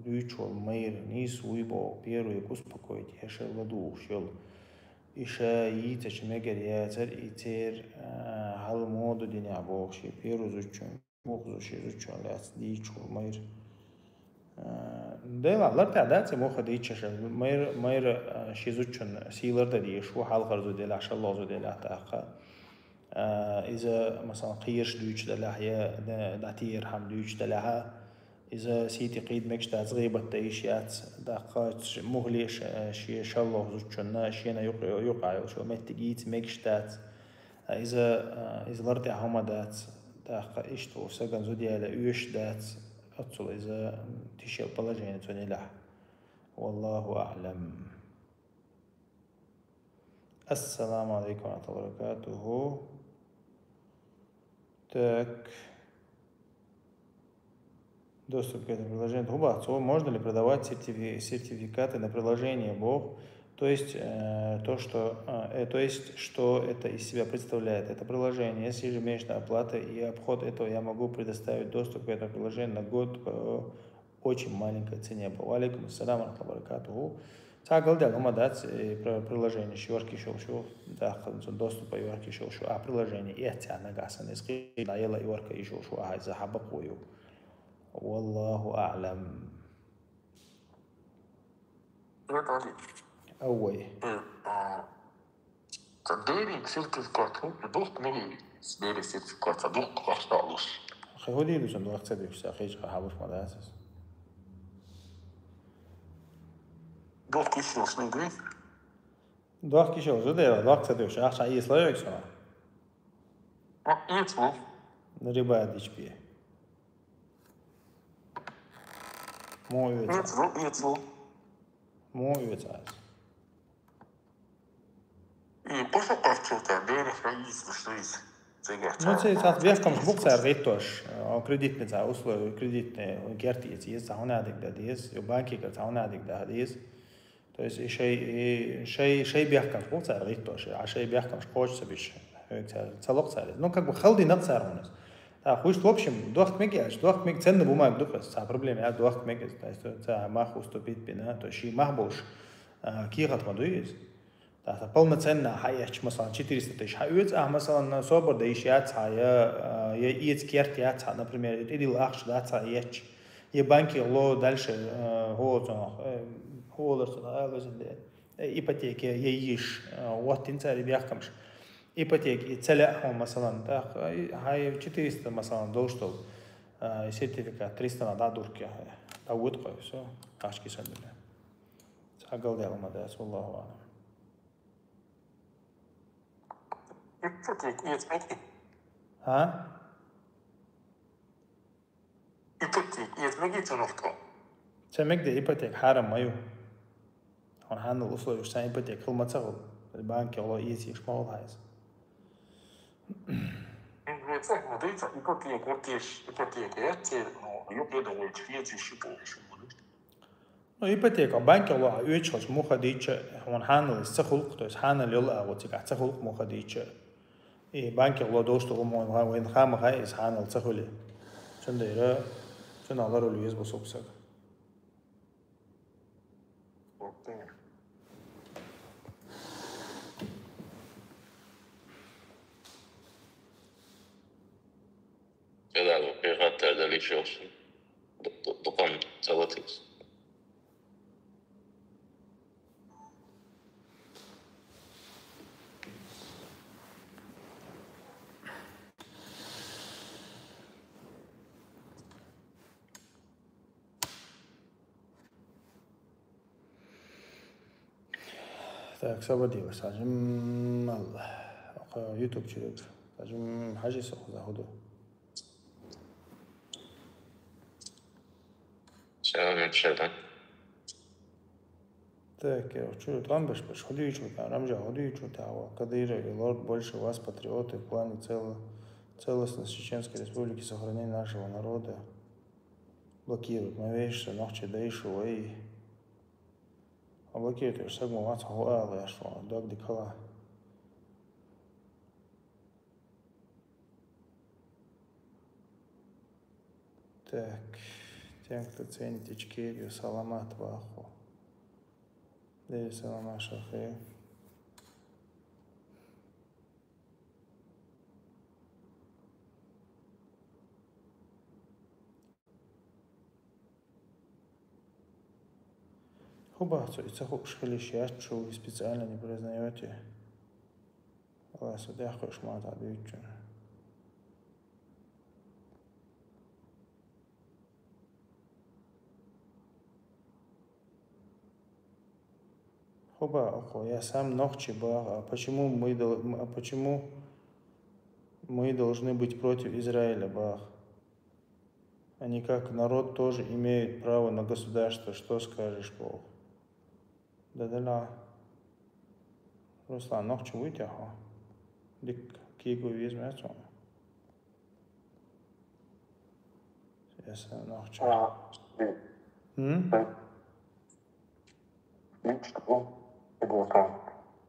Лючо, мейр, нис, уйбо, первый успокоить, я шел ладу, шел. Иша йитач мегариятер, итер халмоду диня бохши, первый зучун, бохзуши зучун, ляц, дичо, мейр. Да, لا تعدات موخد يتشش مير شيزوتشن سيلر ددي شو حال غرزو دي عشان الله زو دي تاخا إذا مثلا قيرش دويتش دلها يا داتير هم دويتش دلها إذا سيتي قيد مكشتا صغيبة تايشيات داقات مهليش شي شالله زوجنا شينا يقع شو متجيت مكشتات إذا لرتي همدات داقا إشتو سجن زودي على يوش دات أتصل إذا تشيل بلاجين تونيله والله أعلم. السلام عليكم ورحمة الله وبركاته. Так. Доступ к этому приложению. Можно ли продавать сертификаты на приложение Бог? То есть, что это из себя представляет? Это приложение, если ежемесячная оплата и обход этого, я могу предоставить доступ к этому приложению на год по очень маленькой цене. Алейкум ассалам рахматуллахи баракатуху. Цагалдал умадать приложение шорки шоу, да, доступ по yorki шоу, а приложение и это нагасан из кида ела yorka и шоу, а из захабакую. والله أعلم. أوي.
تدري سيرتيفيكات دوق مي سبيري سيرتيفيكات دوق واختارلوش.
خودي لو صندوق اقتصادي في ساقيش حابش مدرسة.
دوق كيشوش نيجي.
دوق كيشوش ده دوق اقتصادي وش أخش عايز لا يكسر.
يتفو.
نريبا ديش بيه. مو
يتفو.
مو يتعز.
Пошел как-то, берег, раис,
Ну, це в'язком ж букса ритош, кредитний за условия, кредитний гертиец есть, за хонадик да есть, у банки как за хонадик да есть. То есть шей бьяхкам букса ритош, а шей бьяхкам хочется биш, целок царит. Ну, как бы халди над царь у нас. Да, хуй, в общем, дуахт меги ценный бумаг духас, це проблема, я дуахт меги, то есть це мах уступить бина, то есть мах бош кират маду есть. ده полноценно حياتش مثلا 400 тысяч حيوت مثلا صبر ده يشيات هيا ييت كيرتيات например идил ахш да цаять и банки ло дальше ипотеки еиш вот инцари бяхкамш ипотеки целяхом مثلا да هاي 400 مثلا должен сертификат 300 на дурке да вот все ашки сандуля сагалдел мадас والله اعلم. ها؟ سمك ده إيباتيك حرام مايو. هون هان الأصل يشتغل إيباتيك كل ما تغل البنك الله يسي إيش ما هو هايز. إيباتيك البنك الله يشوش مو خديتش هون هان السخلق تو هان اللي الله وتيك سخلق مو خديتش. إيه بانك الله دوست ومن وين خام هاي إسحان السخولي شنديرة شن الله رولي يزبط سوكسك.
كذا لو في غاتر دليشوس دقن سلطيس.
Так, свободило, сажим الله. يوتيوب человек, сажим حاجة سخ заходу.
شغال.
Так, я учу, там беш, ходи учу, там рамжа, ходи учу, там, Кадыров и Лорд больше вас патриоты в плане целостности Чеченской Республики, сохранения нашего народа. Блокируют, мы вещи, ночи дайшу, эй. А блокируют, я сагму, вас хуала, я что, дог дикала. Так, тем, кто ценит Ичкерию, саламат ваху. Дей салама шахе. Хуба, цахук шхилищ, что вы специально не признаете. Вас удахуешь мат отвечу. Хуба, я сам ногчи баг, а почему мы должны быть против Израиля, баг? Они как народ тоже имеют право на государство, что скажешь, Бог? Да. Руслан, ногчи вытяха. Дик кигу визьмет он. Я сам ногчи.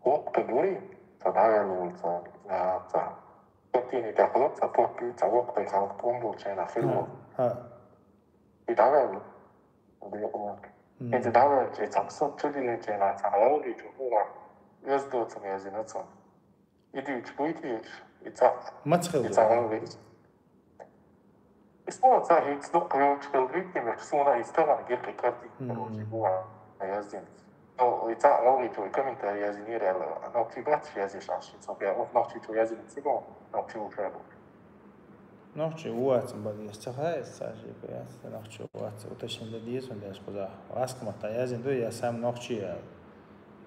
وقتدوري تدعي تطيني تخلط تطوكي توقت خلط أمبو تشينا فيلمو يدعي إذا دعي جي تقصد تديني تشينا تعالي جهورا يزدو تميزينتهم إدي تبويتيش
ما تخلط
يتعالي اسمه تاهي تصدق يوتشكل ريتي مكسونا يستغل جيركي كارتي كروجي بوها يزدين يتعالي جو كمنتر يزينير نوتيبات يزيش عشي صبيا ونوتي جو يزين تيبون نوتي وفابو
نوتي واتم بدي استخاي استاجي بياس نوتي واتم وتشين دديس ونداش خدا واسك متا يزين دو يا سام نوتي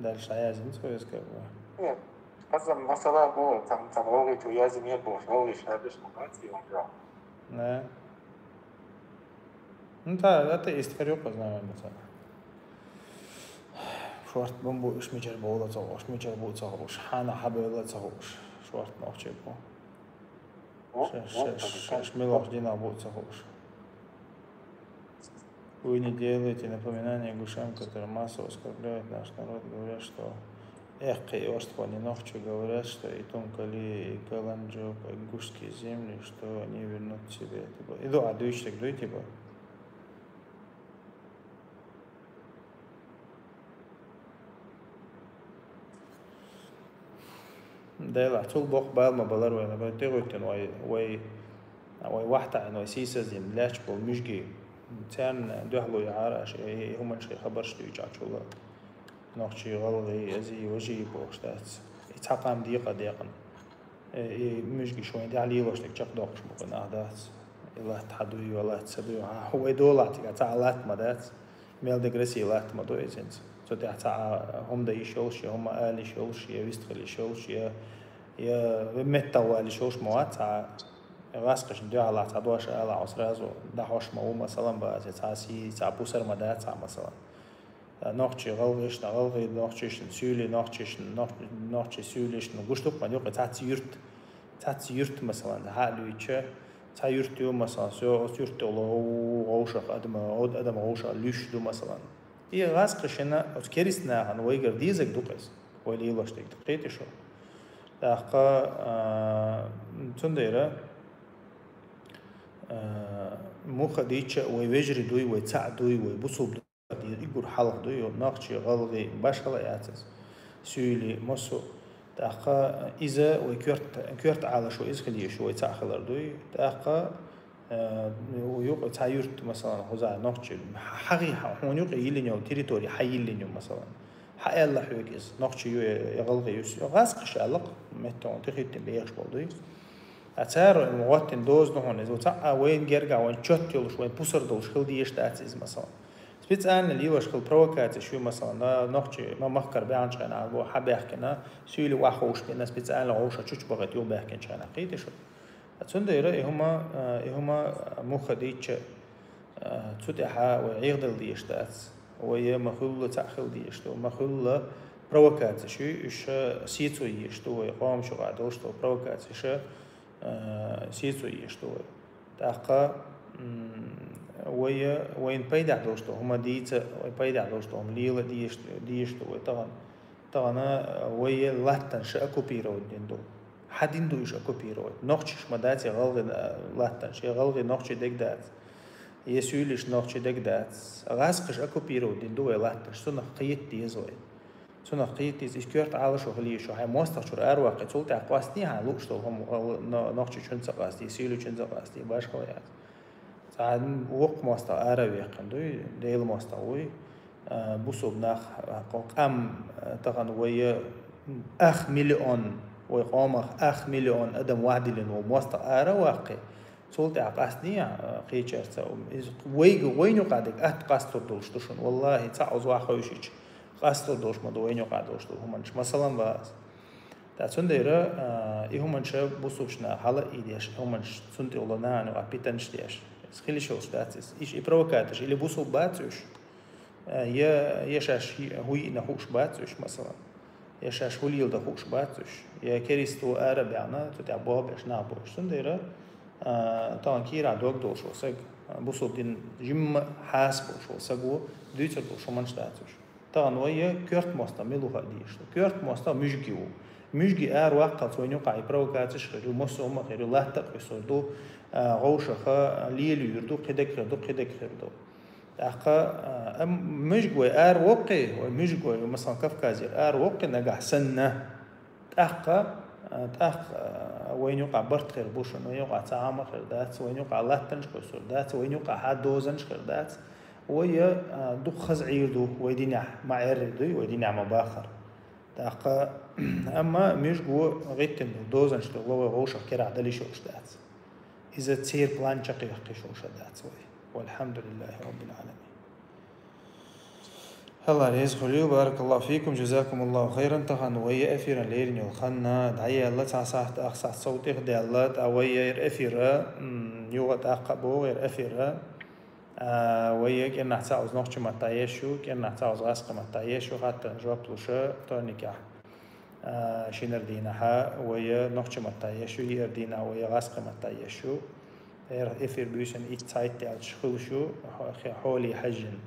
دالش يزين سو يسكبوا
قسم مثلا بو تموغي جو يزينير بو شغلي شابش مقاتي ونجا
نه انت اتيست فريق знаю مثلا شورت بمبو اش ميجر بولا تصوش ميجر بو تصوش حانا حبيلا تصوش شورت نوتي بو شش милош дина бу تصوش Вы не делаете напоминания гушам, которые массово оскорбляют наш народ, говорят, что и Остхвани Нохчу говорят, что и Тумкали, и Каланджоп, и гушские земли, что они вернут себе. Иду, а дуйчик, дуй, типа. دايلا طول بوق بالما بلارو أنا بتقولتن واي واحدة إنه سيسة زين لاش بالمشجي تان دهلو يعارش هم شيء خبرش تيجي شو نقشي غلغي أزي وجي بوشتات يتحقم دقيقة مشجي شوي دي عليه وش تكشف دقش ممكن أحداث الله تحدوي ولا تسدوي هو دولات تعالات مدات ميل دقرسي لات مدوي زين صدق هم ده يشولش هم قال يشولش يستغل يشولش يا متوالي شولش موات راسقش ندو على تعدوش على عصرازو دهوش مو مثلا بعد تاسي تعبوسر مدات مثلا نوختي غلغش نغلغي نوختيش نسولي نوختي سوليش نغشتوك ما يوقع تاتيرت مثلا هالويتش تايرتو مثلا سو تيرتو لو غوشق ادم غوشق ليشدو مثلا и расқашина откерисна ан вайгар дизек дукас вайли лаштек дукрети шо тақа цундера муха дича вай вежри дуй вай ца дуй вай бусуб игур халq дуй нахчи галги башала ятс сүйли мосу тақа иза вай кёрт ала шо изхли шо вай ца халар дуй тақа ويوقع تايرت مثلا هذا نقطة حقيقة هون يوقع يلينيو تريتوري حيلينيو مثلا حق الله حوجز نقطة يغلق يوس غاسق شالق متون تخيط بيش بودي أثار المواطن دوز نهون إذا تاع وين جرجع وين شت يلوش وين بوسر دوش خل ديش تأسيس مثلا سبيتسان اللي وش البروكات شو مثلا نحكي ما مخكر بيعنش أنا أبو حب يحكينا سويلي واحوش بينا سبيتسان لعوشة شوش بغت يوم بيحكي شأنا قيت شو أتصند يرى هما مخديتش تسوتها ويغدل ديشتات ويا مخلو تأخذ ديشتو مخلو بروكات شو إيش سيتو يشتو يقام شو قادوشتو بروكات إيش سيتو يشتو تأخذ وين بيدع دوشتو هما ديت بيدع دوشتو هم ليلة ديشتو طبعا ويا لاتن شأكو بيرود ديندو حدين دو إيش أكو بيرود نقشش مداتي غلغي لاتن شيء غلغي نقش ديك دات يسولش نقش ديك دات غاسقش أكو بيرود ديندو لاتن سنة قيت ديزوي سنة قيت ديز إيش كيرت على شو خليه شو هاي مستقشر أروق تقول تعقاستني هالوقشتو هم نقش شن سقاستي يسولو شن سقاستي باش خويات ساعد وق ماستا أروي قندوي ديل ماستاوي بوسو بناخ قام تغن ويا أخ مليون ويقام أخ مليون أدم واحد لين وماستا أروي سولت عقاسني قيتشرت وين يقعدك قاستر دولش تشون والله تعوز واحويشيش قاستر دولش ما دوين يقعدوش همانش مثلا بس تاسنديرا إهمانش بوسوشنا حلا إيديش همانش سنتي ولا نانو أبيتنش ديش خلي شو ستاتس إيش إبروكاتش اللي بوسو باتوش يشاش هوي نخوش باتوش مثلا يشاش هولي يلدا خوش باتوش يا كريستو عرب يعني تتعبوا بيش نابوش سنديرا طبعا كيرا دوق دوش وسق بوسو دين جم حاسبوش وسقو ديتر دوش ومن ستاتوش طبعا ويا كيرت ماستا ميلوها ديش كيرت ماستا مشجي وقت وين يقع إبروكاتش غير مسوم غير الله تقصدو غوشة ليل يردو قدك يردو أخا مشجوي وقي ومشجوي مثلا كفكازير وقي نجح سنة أخا وين يقع برت خير بوشن وين يقع تعامل خير دات وين يقع الله تنش خير دات وين يقع حد دوزنش خير دات ويا دو خزعير دو ويدينع مع يردو ويدينع مباخر أخا أما مشجو غيتن دوزنش لو غوشة كرا عدلي شوش دات إذا تصير بلان شقي شوش دات والحمد لله رب العالمين. الله ريز خليو بارك الله فيكم جزاكم الله خيرا تخن ويا أفيرا ليرن يلخنا دعيا الله تعصحت أخصح صوتي غدي الله أويا ير أفيرا يوغت أقبو غير أفيرا ويا كنا نحتاوز نخش متايشو كنا نحتاوز غاسق متايشو حتى نجواب لوشا تونيكا شينر دينها ويا نخش متايشو ير دينا ويا غاسق متايشو إفير بيوسن إيش تايت تاع شخوشو حولي حجن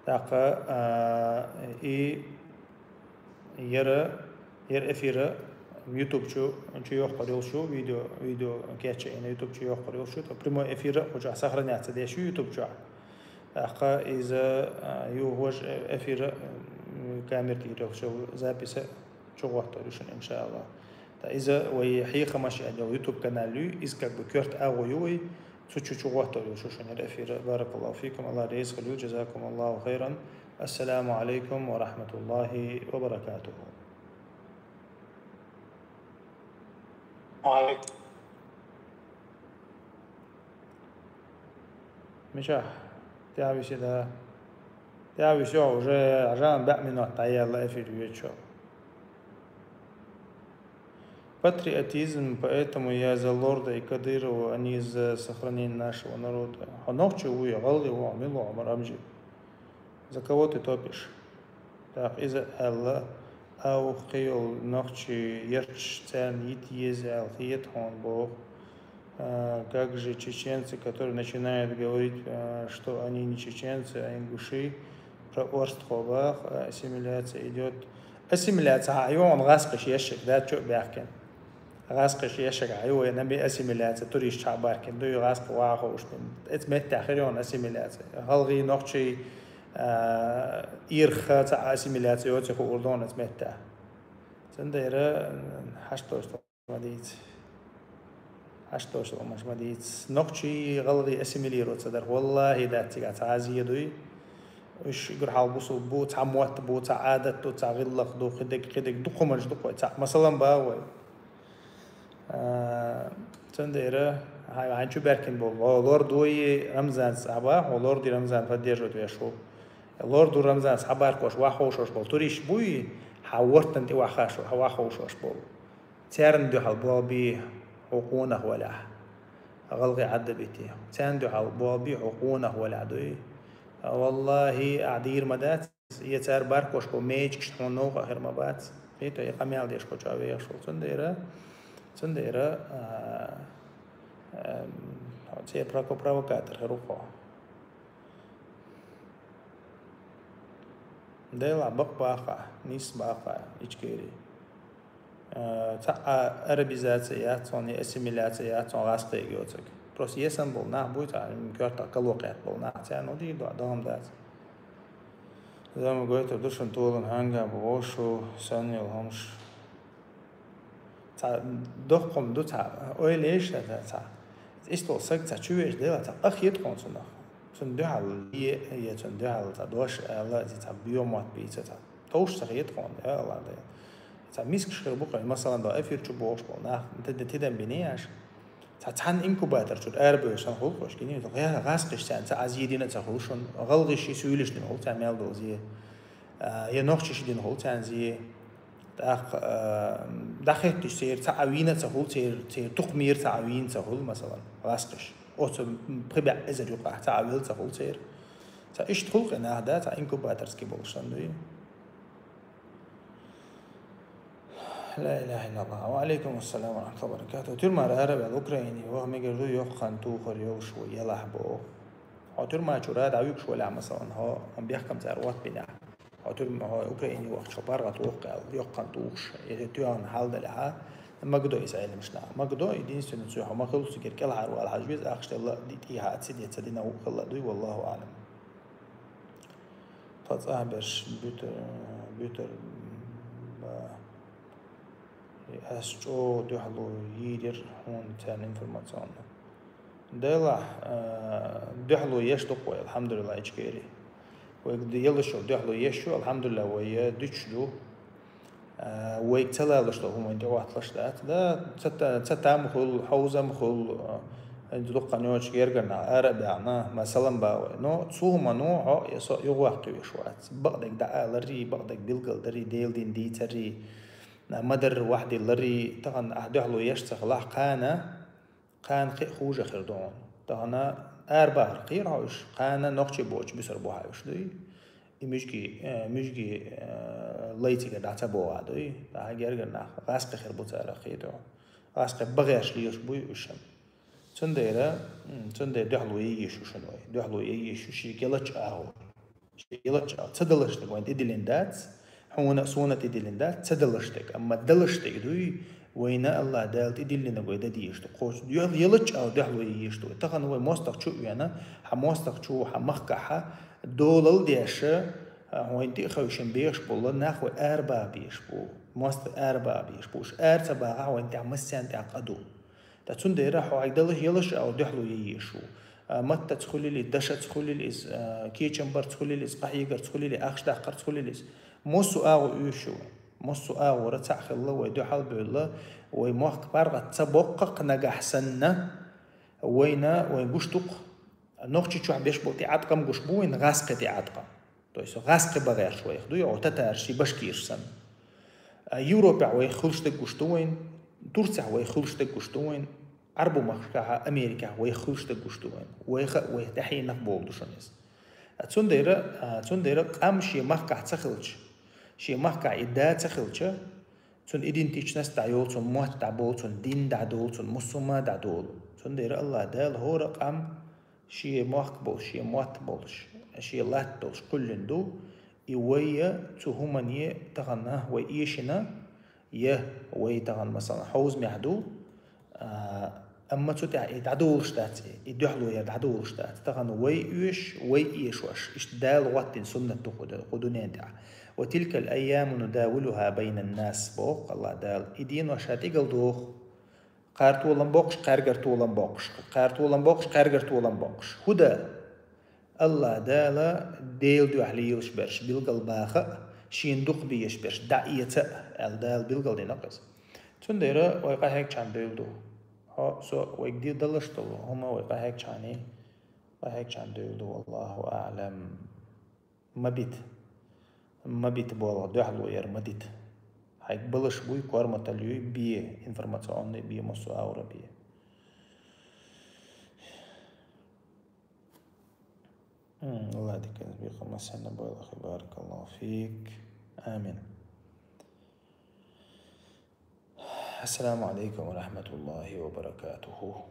تاقا ير إفير يوتيوب شو يقرأ شو فيديو كاتش إن يوتيوب شو يقرأ شو تبرمو إفير وجع سخرني اعتدي شو يوتيوب شو تاقا إذا يوهوج إفير كاميرا يروح شو زابيس شو وقت إن شاء الله إذا ويحيي خماش أجل يوتيوب قنالي إذا بكرت أغويوي سوتشو وقت شو شنو الأفير بارك الله فيكم الله رئيس خليو جزاكم الله خيرا السلام عليكم ورحمة الله وبركاته.
وعليكم
مشاح تعبي شدا تعبي شو وجا عجان بأمنا تعيا الله أفير يوتشو Патриотизм, поэтому я за лорда и Кадырова, они за сохранение нашего народа. Ханохчу уя, галли ва, милу амарамджи. За кого ты топишь? Так, из-за Аллах, ау хейл нохчи ерч цен ит езал, хиет хон бог. Как же чеченцы, которые начинают говорить, что они не чеченцы, а ингуши, про Орстхобах, ассимиляция идет. Ассимиляция, он غاسقش يشك ده شو بيحكي غاسقش يشك أيوة نبي أسيميلاتة تريش شعبار كن دو غاسق واقع وش من اتمت تأخيرون أسيميلاتة هالغي نقشي إيرخة أسيميلاتة يوتي خو أردون اتمت سنديرة حشتوش مديت حشتوش مش مديت نقشي غلغي أسيميليرو تصدر والله داتي قاعد عازية دوي وش يقول حال بوصل بو تاع موت بو تاع عادة تاع غلق دو خدك دو قمرش دو تاع مثلا باوي تنديره هاي شو بركن بول لور دوي رمزان صعبة ولور دي رمزان فدير جد ويشو لور دو رمزان صعبة كوش واحوش بول توريش بوي حورت انت واحاش واحوش بول تيرن دو حلبوبي حقونه ولا غلقي عد بيتي تيرن دو حلبوبي حقونه ولا دوي والله أعدير مدات يتار باركوش بو ميج كشتون نوق آخر ما بات فيتو يقاميال ديش كو جاوي يشول تنديرا تي براكو براوكاتر هروقو ديلا بق باقع نيس باقع إجكيري تا أربيزاتيات صوني أسيميلاتيات صون غاسقي جوتك بروس يسن بولنا بويتا مكورتا كالوقيات بولنا تانو دي دوام دات زي ما قلت بدوشن طولن هانجا بوشو سني الهمش تا دقم دو تا اويليش تا استو سك تا تشويش ديلا تا اخيت كونسنا تندو على هي تندو على تا دوش على تا بيومات بيتا تا توش تغيت كون يا الله ده تا ميسك شربوق مثلا دا افير تشبوش بولنا تدن بنياش تا تحن انكوباتر شد اربو شان خلقش كني غير غاسقش تا عزيدين تا خلشون غلغش يسويلش دين هول تعمل دوزي يا نوختش دين هول تنزي دخلت تشير تعوينة تهول تير تقمير تعوين تهول مثلا غاسقش أو تبع إذا جوقع تعويل تهول تير تإيش تخلق إن هذا تا إنكوباترز كيبولشان دوي لا إله إلا الله وعليكم السلام ورحمة الله وبركاته ترمى العرب الأوكراني وهم يقولوا يخن توخر يوش ويلحبو أو ترمى شراد عيوك شو لا مثلا ها هم بيحكم تروات بنا أو ترمى ها أوكراني وقت شبارة توقع يخن توخش يتوان حال دلها ما قدو إسرائيل مش نعم ما قدو يدين سنة سوحة ما خلص كير كل حروا على حجبيز أخشى الله ديها أتسد يتسدينا وخلا دوي والله أعلم تتصاحبش بيتر أسجو دحلو يدير هون تان إنفورماسيون دلا دحلو يشتقوا الحمد لله إجكيري ويقد يلشوا دحلو يشوا الحمد لله ويا دشلو ويكتلا لشلو هم عندي واحد لشلات ده تتامخل حوزمخل دلوقا نيوش يرجعنا عربينا مثلا باوي نو تصوهما نو يغوحتو يشوات بقدك دعا لري بقدك بيلقل دري ديل دين دي تري مدر واحد لري طبعا أهدهلو يشتغل له كان خوجة خردون طبعا أربعة قير عايش كان نقطة بوج بسر بوهايش دوي مشجي ليتي كده تعبوا دوي هاجرنا غاسق خربوت على خيدو غاسق بغيش ليش بوي وشم تندير دهلو ييشو شنوي دهلو ييشو شي كلتش تدلش تقوين إدلندات هون صونة إدلندات تدلشتك أما دلشتك دوي وين الله دالت إدلنا قوي ديشتو قوس يلتش أو دهلو ييشتو تخن هو موستق شو يعني حموستق شو حمخكحة دولل ديش هو انتي خوشن بيش بولا ناخو أربعة بيش بو موست أربعة بيش بوش أربعة هو انتي عمسيان تعقدو تندير راحو عقدلش يلش أو دهلو ييشو متى تدخلي لي دشة تدخلي لي كيتشمبر تدخلي لي قحيقر تدخلي لي أخش دقر تدخلي لي موسو أو يشو موسو أو رتاح الله ويدو حلب الله ويموحك بارغة تبقق نجح سنة وين جوشتق نوختي شو عبيش بوتي عتقم جوش بوين غاسق تي عتقم تويسو غاسق بغير شوي خدو يو تتارشي بشكير سن يوروبا ويخلشتك جوشتوين ترسع ويخلشتك جوشتوين عربو مخشكها أمريكا ويخلشتك جوشتوين ويتحي نقبول دوشنيس تندير قام شي مخكع تخلش شي مخكع إدا تخلش تن إدنتيش ناس تعيول تن موت تعبول تن دين دعدول تن مسوما دعدول تندير الله دال هو رقم شي مخبول شي موت بولش شي لات بولش كلن دو يويا تهمني تغنى ويشنا يه ويتغن مثلا حوز معدول أما تتع يدعدول شتات يدحلو يدعدول شتات تغن ويش ويشوش اشتدال واتن سنة قدونين دع وتلك الأيام نداولها بين الناس بوق الله دال إدين وشات يقلدوخ قارتولن بوقش قارقرتولن بوقش قارتولن بوقش قارقرتولن بوقش هدا الله دال ديل دو أحليلش برش بالقل باخا شين دق بيش برش دعية الدال بالقل دي نقص تندير ويقا هيك كان ديل دو ها سو ويجدي ضلش طلو هما ويقهيك شاني وهيك شان دولو والله أعلم ما بيت بولا دحلو ير مديت هيك بلش بوي كورما تليوي بيه انفرماتيوني بيه مسو أورا بيه الله يديك بيقى مسحنا بولا أخي بارك الله فيك آمين. السلام عليكم ورحمة الله وبركاته.